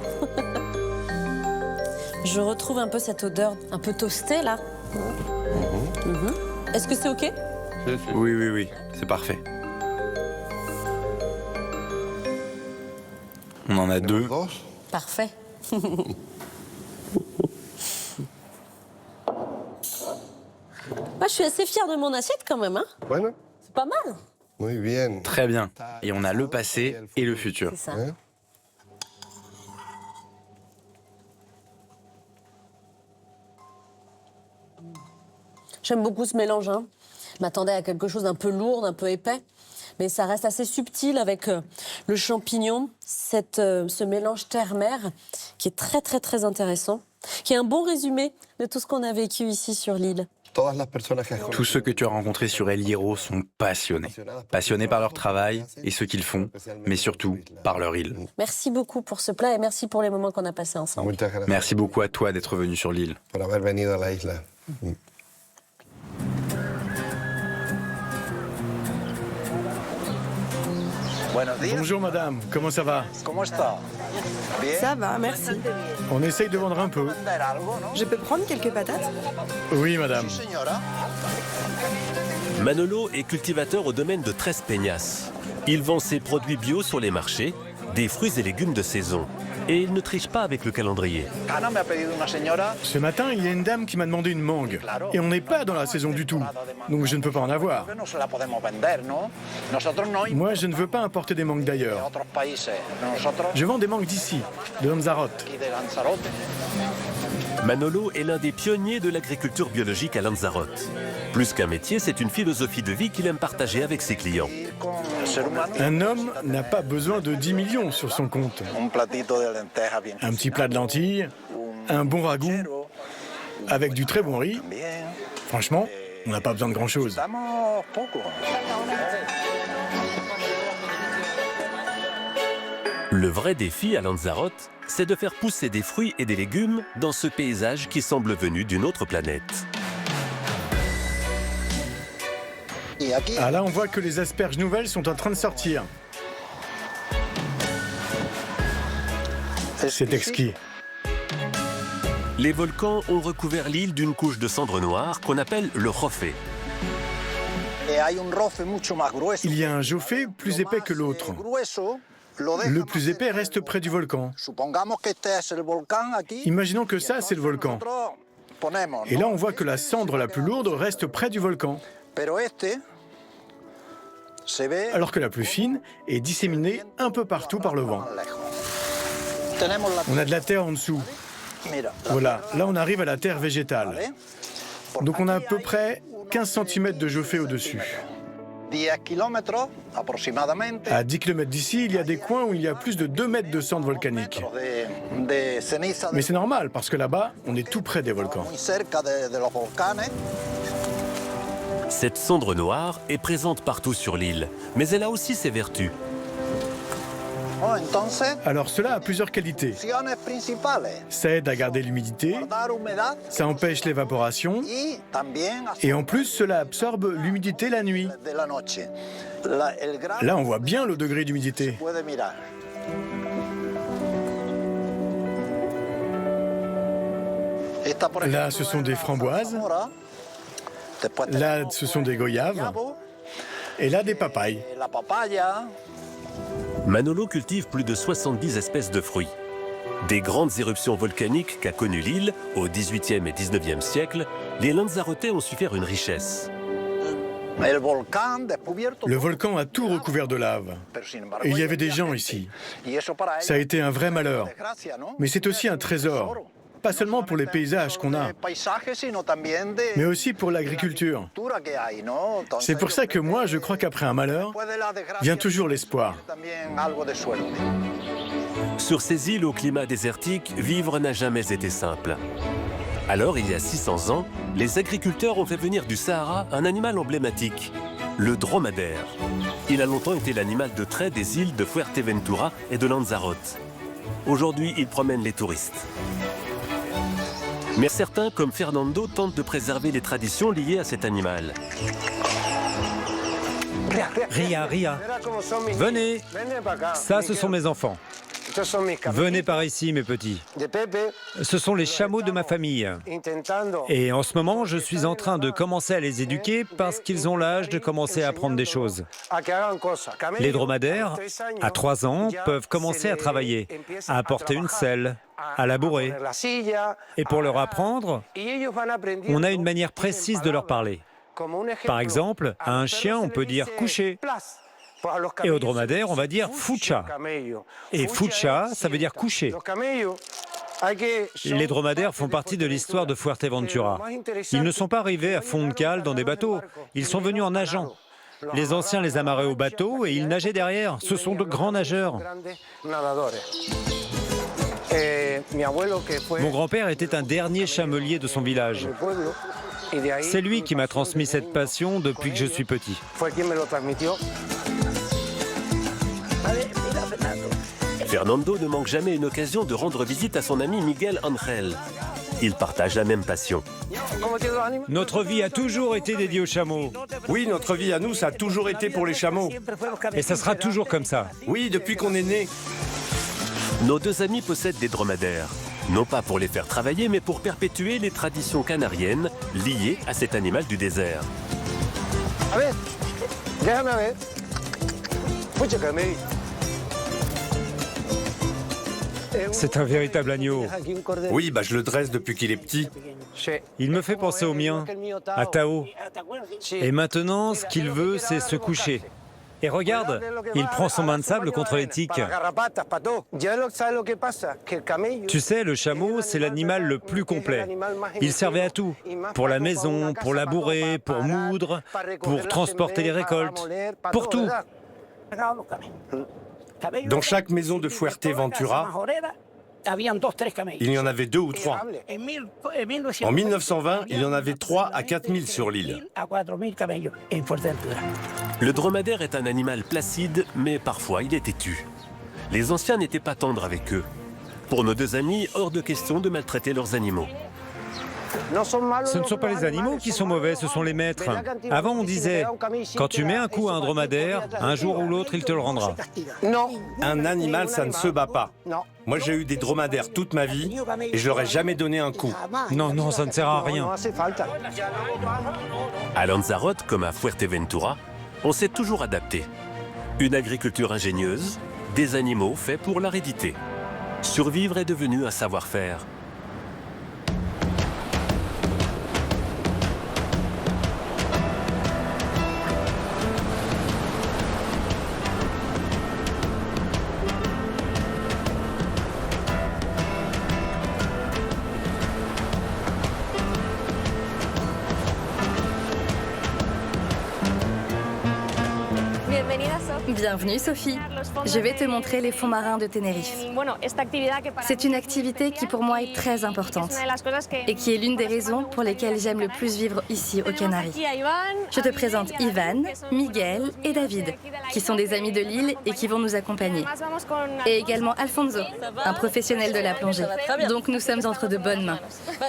Je retrouve un peu cette odeur un peu toastée, là. Est-ce que c'est OK? Oui, c'est parfait. On en a 2. Parfait. Moi, je suis assez fière de mon assiette quand même, hein. C'est pas mal. Très bien. Et on a le passé et le futur. C'est ça. J'aime beaucoup ce mélange. Hein. Je m'attendais à quelque chose d'un peu lourd, d'un peu épais. Mais ça reste assez subtil avec le champignon, ce mélange terre-mer qui est très, très, très intéressant, qui est un bon résumé de tout ce qu'on a vécu ici sur l'île. Tous ceux que tu as rencontrés sur El Hierro sont passionnés. Passionnés par leur travail et ce qu'ils font, mais surtout par leur île. Merci beaucoup pour ce plat et merci pour les moments qu'on a passés ensemble. Merci beaucoup à toi d'être venu sur l'île. Bonjour madame, comment ça va? Ça va, merci. On essaye de vendre un peu. Je peux prendre quelques patates? Oui madame. Manolo est cultivateur au domaine de Tres Peñas. Il vend ses produits bio sur les marchés, des fruits et légumes de saison. Et il ne triche pas avec le calendrier. Ce matin, il y a une dame qui m'a demandé une mangue. Et on n'est pas dans la saison du tout. Donc je ne peux pas en avoir. Moi, je ne veux pas importer des mangues d'ailleurs. Je vends des mangues d'ici, de Lanzarote. Manolo est l'un des pionniers de l'agriculture biologique à Lanzarote. Plus qu'un métier, c'est une philosophie de vie qu'il aime partager avec ses clients. Un homme n'a pas besoin de 10 millions sur son compte. Un petit plat de lentilles, un bon ragoût, avec du très bon riz. Franchement, on n'a pas besoin de grand-chose. Le vrai défi à Lanzarote, c'est de faire pousser des fruits et des légumes dans ce paysage qui semble venu d'une autre planète. Ah là, on voit que les asperges nouvelles sont en train de sortir. C'est exquis. Les volcans ont recouvert l'île d'une couche de cendres noires qu'on appelle le jofé. Il y a un jofé plus épais que l'autre. Le plus épais reste près du volcan. Imaginons que ça, c'est le volcan. Et là, on voit que la cendre la plus lourde reste près du volcan. Alors que la plus fine est disséminée un peu partout par le vent. On a de la terre en dessous. Voilà, là on arrive à la terre végétale. Donc on a à peu près 15 cm de jofé au-dessus. À 10 km d'ici, il y a des coins où il y a plus de 2 mètres de cendres volcaniques. Mais c'est normal, parce que là-bas, on est tout près des volcans. Cette cendre noire est présente partout sur l'île, mais elle a aussi ses vertus. Alors cela a plusieurs qualités. Ça aide à garder l'humidité, ça empêche l'évaporation, et en plus cela absorbe l'humidité la nuit. Là on voit bien le degré d'humidité. Là ce sont des framboises, là ce sont des goyaves, et là des papayes. Manolo cultive plus de 70 espèces de fruits. Des grandes éruptions volcaniques qu'a connues l'île au XVIIIe et XIXe siècle, les Lanzarotais ont su faire une richesse. Le volcan a tout recouvert de lave. Et il y avait des gens ici. Ça a été un vrai malheur. Mais c'est aussi un trésor. Pas seulement pour les paysages qu'on a, mais aussi pour l'agriculture. C'est pour ça que moi, je crois qu'après un malheur, vient toujours l'espoir. Sur ces îles au climat désertique, vivre n'a jamais été simple. Alors, il y a 600 ans, les agriculteurs ont fait venir du Sahara un animal emblématique, le dromadaire. Il a longtemps été l'animal de trait des îles de Fuerteventura et de Lanzarote. Aujourd'hui, il promène les touristes. Mais certains, comme Fernando, tentent de préserver les traditions liées à cet animal. Ria, Ria, venez. Ça, ce sont mes enfants. Venez par ici, mes petits. Ce sont les chameaux de ma famille. Et en ce moment, je suis en train de commencer à les éduquer parce qu'ils ont l'âge de commencer à apprendre des choses. Les dromadaires, à 3 ans, peuvent commencer à travailler, à apporter une selle, à labourer. Et pour leur apprendre, on a une manière précise de leur parler. Par exemple, à un chien, on peut dire « coucher ». Et au dromadaire, on va dire « fucha ». Et « fucha », ça veut dire « coucher ». Les dromadaires font partie de l'histoire de Fuerteventura. Ils ne sont pas arrivés à fond de cale dans des bateaux, ils sont venus en nageant. Les anciens les amarraient au bateau et ils nageaient derrière. Ce sont de grands nageurs. Mon grand-père était un dernier chamelier de son village. C'est lui qui m'a transmis cette passion depuis que je suis petit. Fernando ne manque jamais une occasion de rendre visite à son ami Miguel Angel. Ils partagent la même passion. Notre vie a toujours été dédiée aux chameaux. Oui, notre vie à nous, ça a toujours été pour les chameaux. Et ça sera toujours comme ça. Oui, depuis qu'on est né. Nos deux amis possèdent des dromadaires. Non pas pour les faire travailler, mais pour perpétuer les traditions canariennes liées à cet animal du désert. C'est un véritable agneau. Oui, je le dresse depuis qu'il est petit. Il me fait penser au mien, à Tao. Et maintenant, ce qu'il veut, c'est se coucher. Et regarde, il prend son bain de sable contre les tiques. Tu sais, le chameau, c'est l'animal le plus complet. Il servait à tout. Pour la maison, pour labourer, pour moudre, pour transporter les récoltes. Pour tout. Dans chaque maison de Fuerteventura, il y en avait 2 ou 3. En 1920, il y en avait 3 à 4 000 sur l'île. Le dromadaire est un animal placide, mais parfois il est têtu. Les anciens n'étaient pas tendres avec eux. Pour nos deux amis, hors de question de maltraiter leurs animaux. Ce ne sont pas les animaux qui sont mauvais, ce sont les maîtres. Avant, on disait, quand tu mets un coup à un dromadaire, un jour ou l'autre, il te le rendra. Un animal, ça ne se bat pas. Moi, j'ai eu des dromadaires toute ma vie et je leur ai jamais donné un coup. Non, non, ça ne sert à rien. À Lanzarote, comme à Fuerteventura, on s'est toujours adapté. Une agriculture ingénieuse, des animaux faits pour l'aridité. Survivre est devenu un savoir-faire. Bienvenue Sophie. Je vais te montrer les fonds marins de Tenerife. C'est une activité qui pour moi est très importante et qui est l'une des raisons pour lesquelles j'aime le plus vivre ici aux Canaries. Je te présente Ivan, Miguel et David, qui sont des amis de l'île et qui vont nous accompagner. Et également Alfonso, un professionnel de la plongée. Donc nous sommes entre de bonnes mains.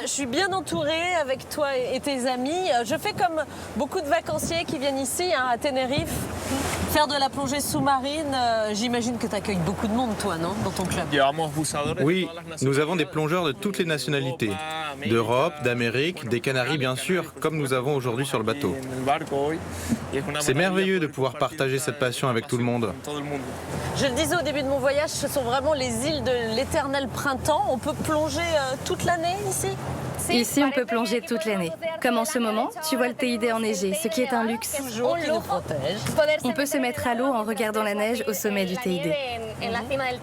Je suis bien entourée avec toi et tes amis. Je fais comme beaucoup de vacanciers qui viennent ici à Tenerife. Faire de la plongée sous-marine, j'imagine que tu accueilles beaucoup de monde, toi, non, dans ton club? Oui, nous avons des plongeurs de toutes les nationalités. D'Europe, d'Amérique, des Canaries, bien sûr, comme nous avons aujourd'hui sur le bateau. C'est merveilleux de pouvoir partager cette passion avec tout le monde. Je le disais au début de mon voyage, ce sont vraiment les îles de l'éternel printemps. On peut plonger toute l'année ici? Ici, on peut plonger toute l'année. Comme en ce moment, tu vois le Teide enneigé, ce qui est un luxe. On peut se mettre à l'eau en regardant la neige au sommet du Teide.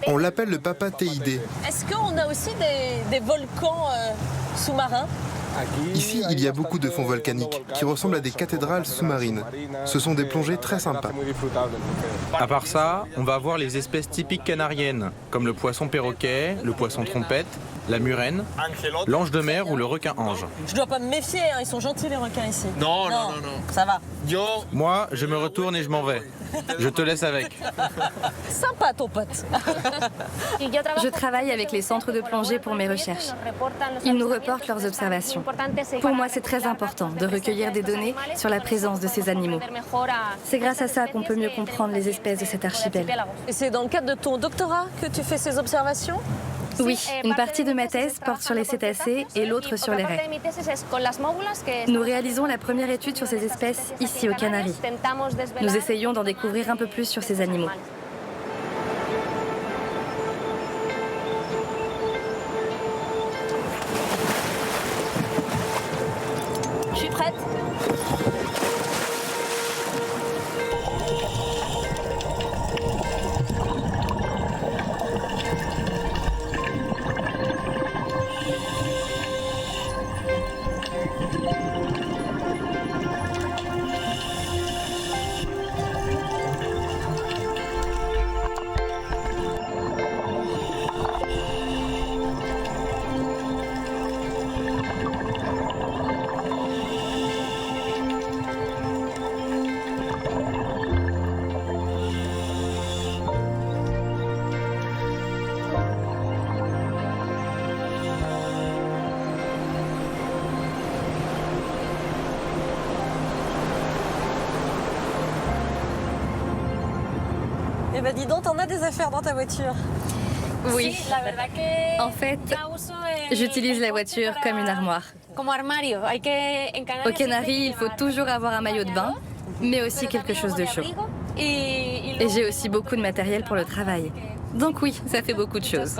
On l'appelle le Papa Teide. Est-ce qu'on a aussi des volcans sous-marins? Ici, il y a beaucoup de fonds volcaniques qui ressemblent à des cathédrales sous-marines. Ce sont des plongées très sympas. À part ça, on va voir les espèces typiques canariennes, comme le poisson perroquet, le poisson trompette, la murène, l'ange de mer ou le requin ange. Je dois pas me méfier, hein, ils sont gentils les requins ici. Non. Ça va. Moi, je me retourne et je m'en vais. Je te laisse avec. Sympa ton pote. Je travaille avec les centres de plongée pour mes recherches. Ils nous reportent leurs observations. Pour moi, c'est très important de recueillir des données sur la présence de ces animaux. C'est grâce à ça qu'on peut mieux comprendre les espèces de cet archipel. Et c'est dans le cadre de ton doctorat que tu fais ces observations ? Oui, une partie de ma thèse porte sur les cétacés et l'autre sur les raies. Nous réalisons la première étude sur ces espèces ici aux Canaries. Nous essayons d'en découvrir un peu plus sur ces animaux. Je suis prête. Eh ben dis donc, t'en as des affaires dans ta voiture. Oui. En fait, j'utilise la voiture comme une armoire. Aux Canaries, il faut toujours avoir un maillot de bain, mais aussi quelque chose de chaud. Et j'ai aussi beaucoup de matériel pour le travail. Donc oui, ça fait beaucoup de choses.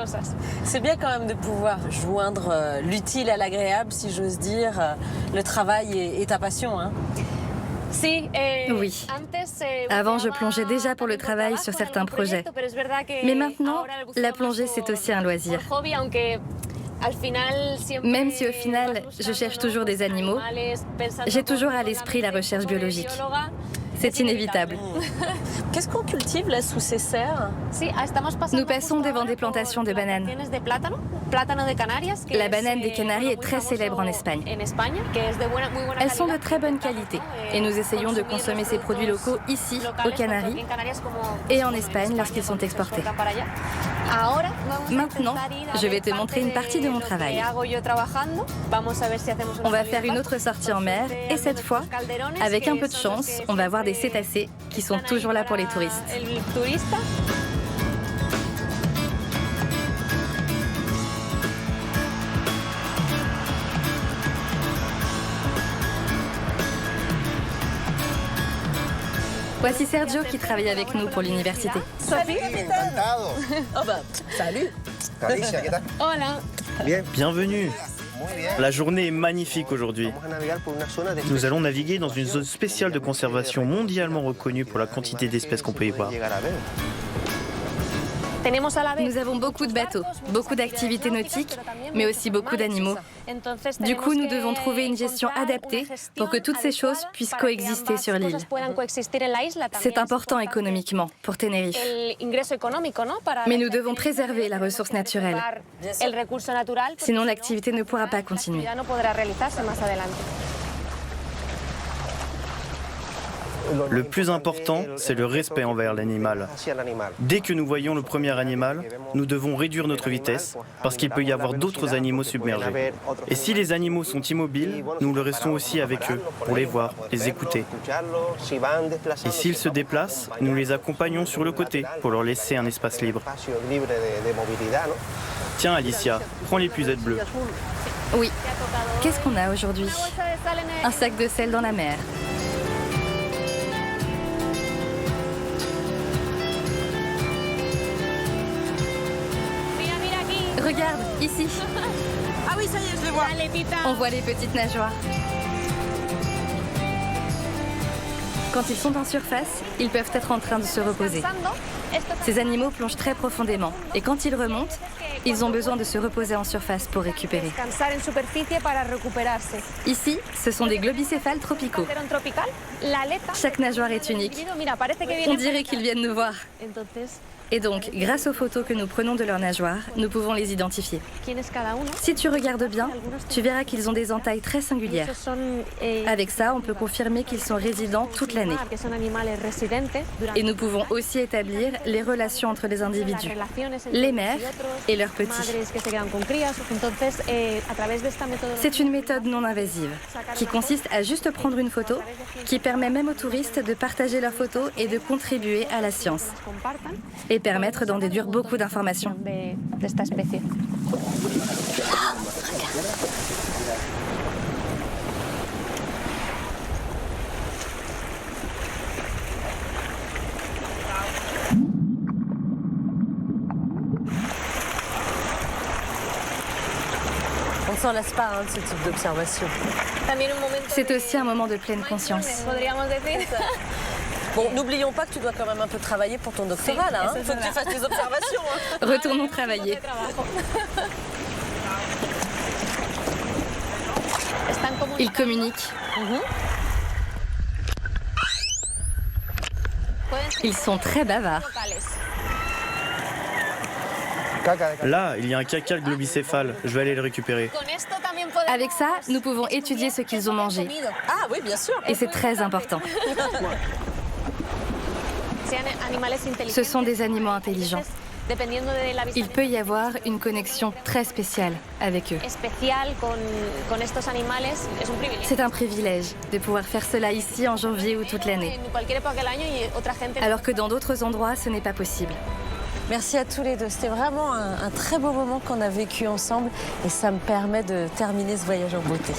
C'est bien quand même de pouvoir joindre l'utile à l'agréable, si j'ose dire, le travail et ta passion, hein. Oui. Avant, je plongeais déjà pour le travail sur certains projets. Mais maintenant, la plongée, c'est aussi un loisir. Même si au final, je cherche toujours des animaux, j'ai toujours à l'esprit la recherche biologique. C'est inévitable. Qu'est-ce qu'on cultive là sous ces serres? Nous passons devant des plantations de bananes. La banane des Canaries est très célèbre en Espagne. Elles sont de très bonne qualité et nous essayons de consommer ces produits locaux ici, aux Canaries, et en Espagne lorsqu'ils sont exportés. Maintenant, je vais te montrer une partie de mon travail. On va faire une autre sortie en mer et cette fois, avec un peu de chance, on va voir des cétacés qui sont toujours là pour les touristes. Voici Sergio qui travaille avec nous pour l'université. Salut, oh bah, salut. Hola. Bienvenue. La journée est magnifique aujourd'hui. Nous allons naviguer dans une zone spéciale de conservation mondialement reconnue pour la quantité d'espèces qu'on peut y voir. Nous avons beaucoup de bateaux, beaucoup d'activités nautiques, mais aussi beaucoup d'animaux. Du coup, nous devons trouver une gestion adaptée pour que toutes ces choses puissent coexister sur l'île. C'est important économiquement pour Tenerife. Mais nous devons préserver la ressource naturelle. Sinon, l'activité ne pourra pas continuer. Le plus important, c'est le respect envers l'animal. Dès que nous voyons le premier animal, nous devons réduire notre vitesse parce qu'il peut y avoir d'autres animaux submergés. Et si les animaux sont immobiles, nous le restons aussi avec eux pour les voir, les écouter. Et s'ils se déplacent, nous les accompagnons sur le côté pour leur laisser un espace libre. Tiens Alicia, prends les puzettes bleues. Oui. Qu'est-ce qu'on a aujourd'hui? Un sac de sel dans la mer. Regarde, ici. Ah oui, ça y est, je les vois. On voit les petites nageoires. Quand ils sont en surface, ils peuvent être en train de se reposer. Ces animaux plongent très profondément et quand ils remontent, ils ont besoin de se reposer en surface pour récupérer. Ici, ce sont des globicéphales tropicaux. Chaque nageoire est unique. On dirait qu'ils viennent nous voir. Et donc, grâce aux photos que nous prenons de leurs nageoires, nous pouvons les identifier. Si tu regardes bien, tu verras qu'ils ont des entailles très singulières. Avec ça, on peut confirmer qu'ils sont résidents toute l'année. Et nous pouvons aussi établir les relations entre les individus, les mères et leurs petits. C'est une méthode non invasive qui consiste à juste prendre une photo, qui permet même aux touristes de partager leurs photos et de contribuer à la science. Et permettre d'en déduire beaucoup d'informations. On ne s'en lasse pas de ce type d'observation. C'est aussi un moment de pleine conscience. Bon, n'oublions pas que tu dois quand même un peu travailler pour ton doctorat, là. Il faut que tu fasses tes observations. Retournons travailler. Ils communiquent. Ils sont très bavards. Là, il y a un caca globicéphale. Je vais aller le récupérer. Avec ça, nous pouvons étudier ce qu'ils ont mangé. Ah oui, bien sûr. Et c'est très important. Ce sont des animaux intelligents. Il peut y avoir une connexion très spéciale avec eux. C'est un privilège de pouvoir faire cela ici en janvier ou toute l'année. Alors que dans d'autres endroits, ce n'est pas possible. Merci à tous les deux. C'était vraiment un très beau moment qu'on a vécu ensemble et ça me permet de terminer ce voyage en beauté.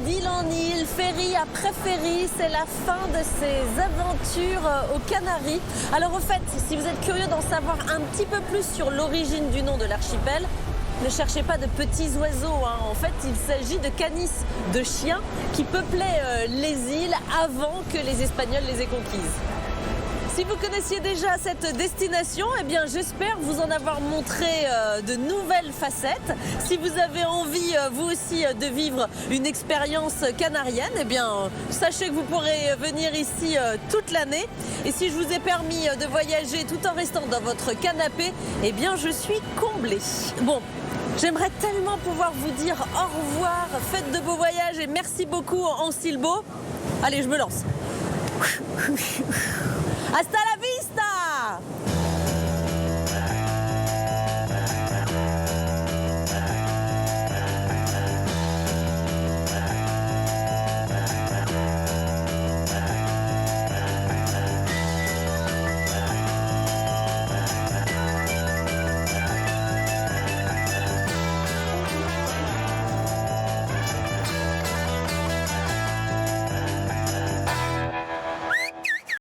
D'île en île, ferry après ferry, c'est la fin de ces aventures aux Canaries. Alors au fait, si vous êtes curieux d'en savoir un petit peu plus sur l'origine du nom de l'archipel, ne cherchez pas de petits oiseaux, hein. En fait, il s'agit de canis, de chiens qui peuplaient les îles avant que les Espagnols les aient conquises. Si vous connaissiez déjà cette destination, eh bien j'espère vous en avoir montré de nouvelles facettes. Si vous avez envie, vous aussi, de vivre une expérience canarienne, eh bien sachez que vous pourrez venir ici toute l'année. Et si je vous ai permis de voyager tout en restant dans votre canapé, eh bien je suis comblée. Bon, j'aimerais tellement pouvoir vous dire au revoir, faites de beaux voyages et merci beaucoup en Silbo. Allez, je me lance. Hasta la vista!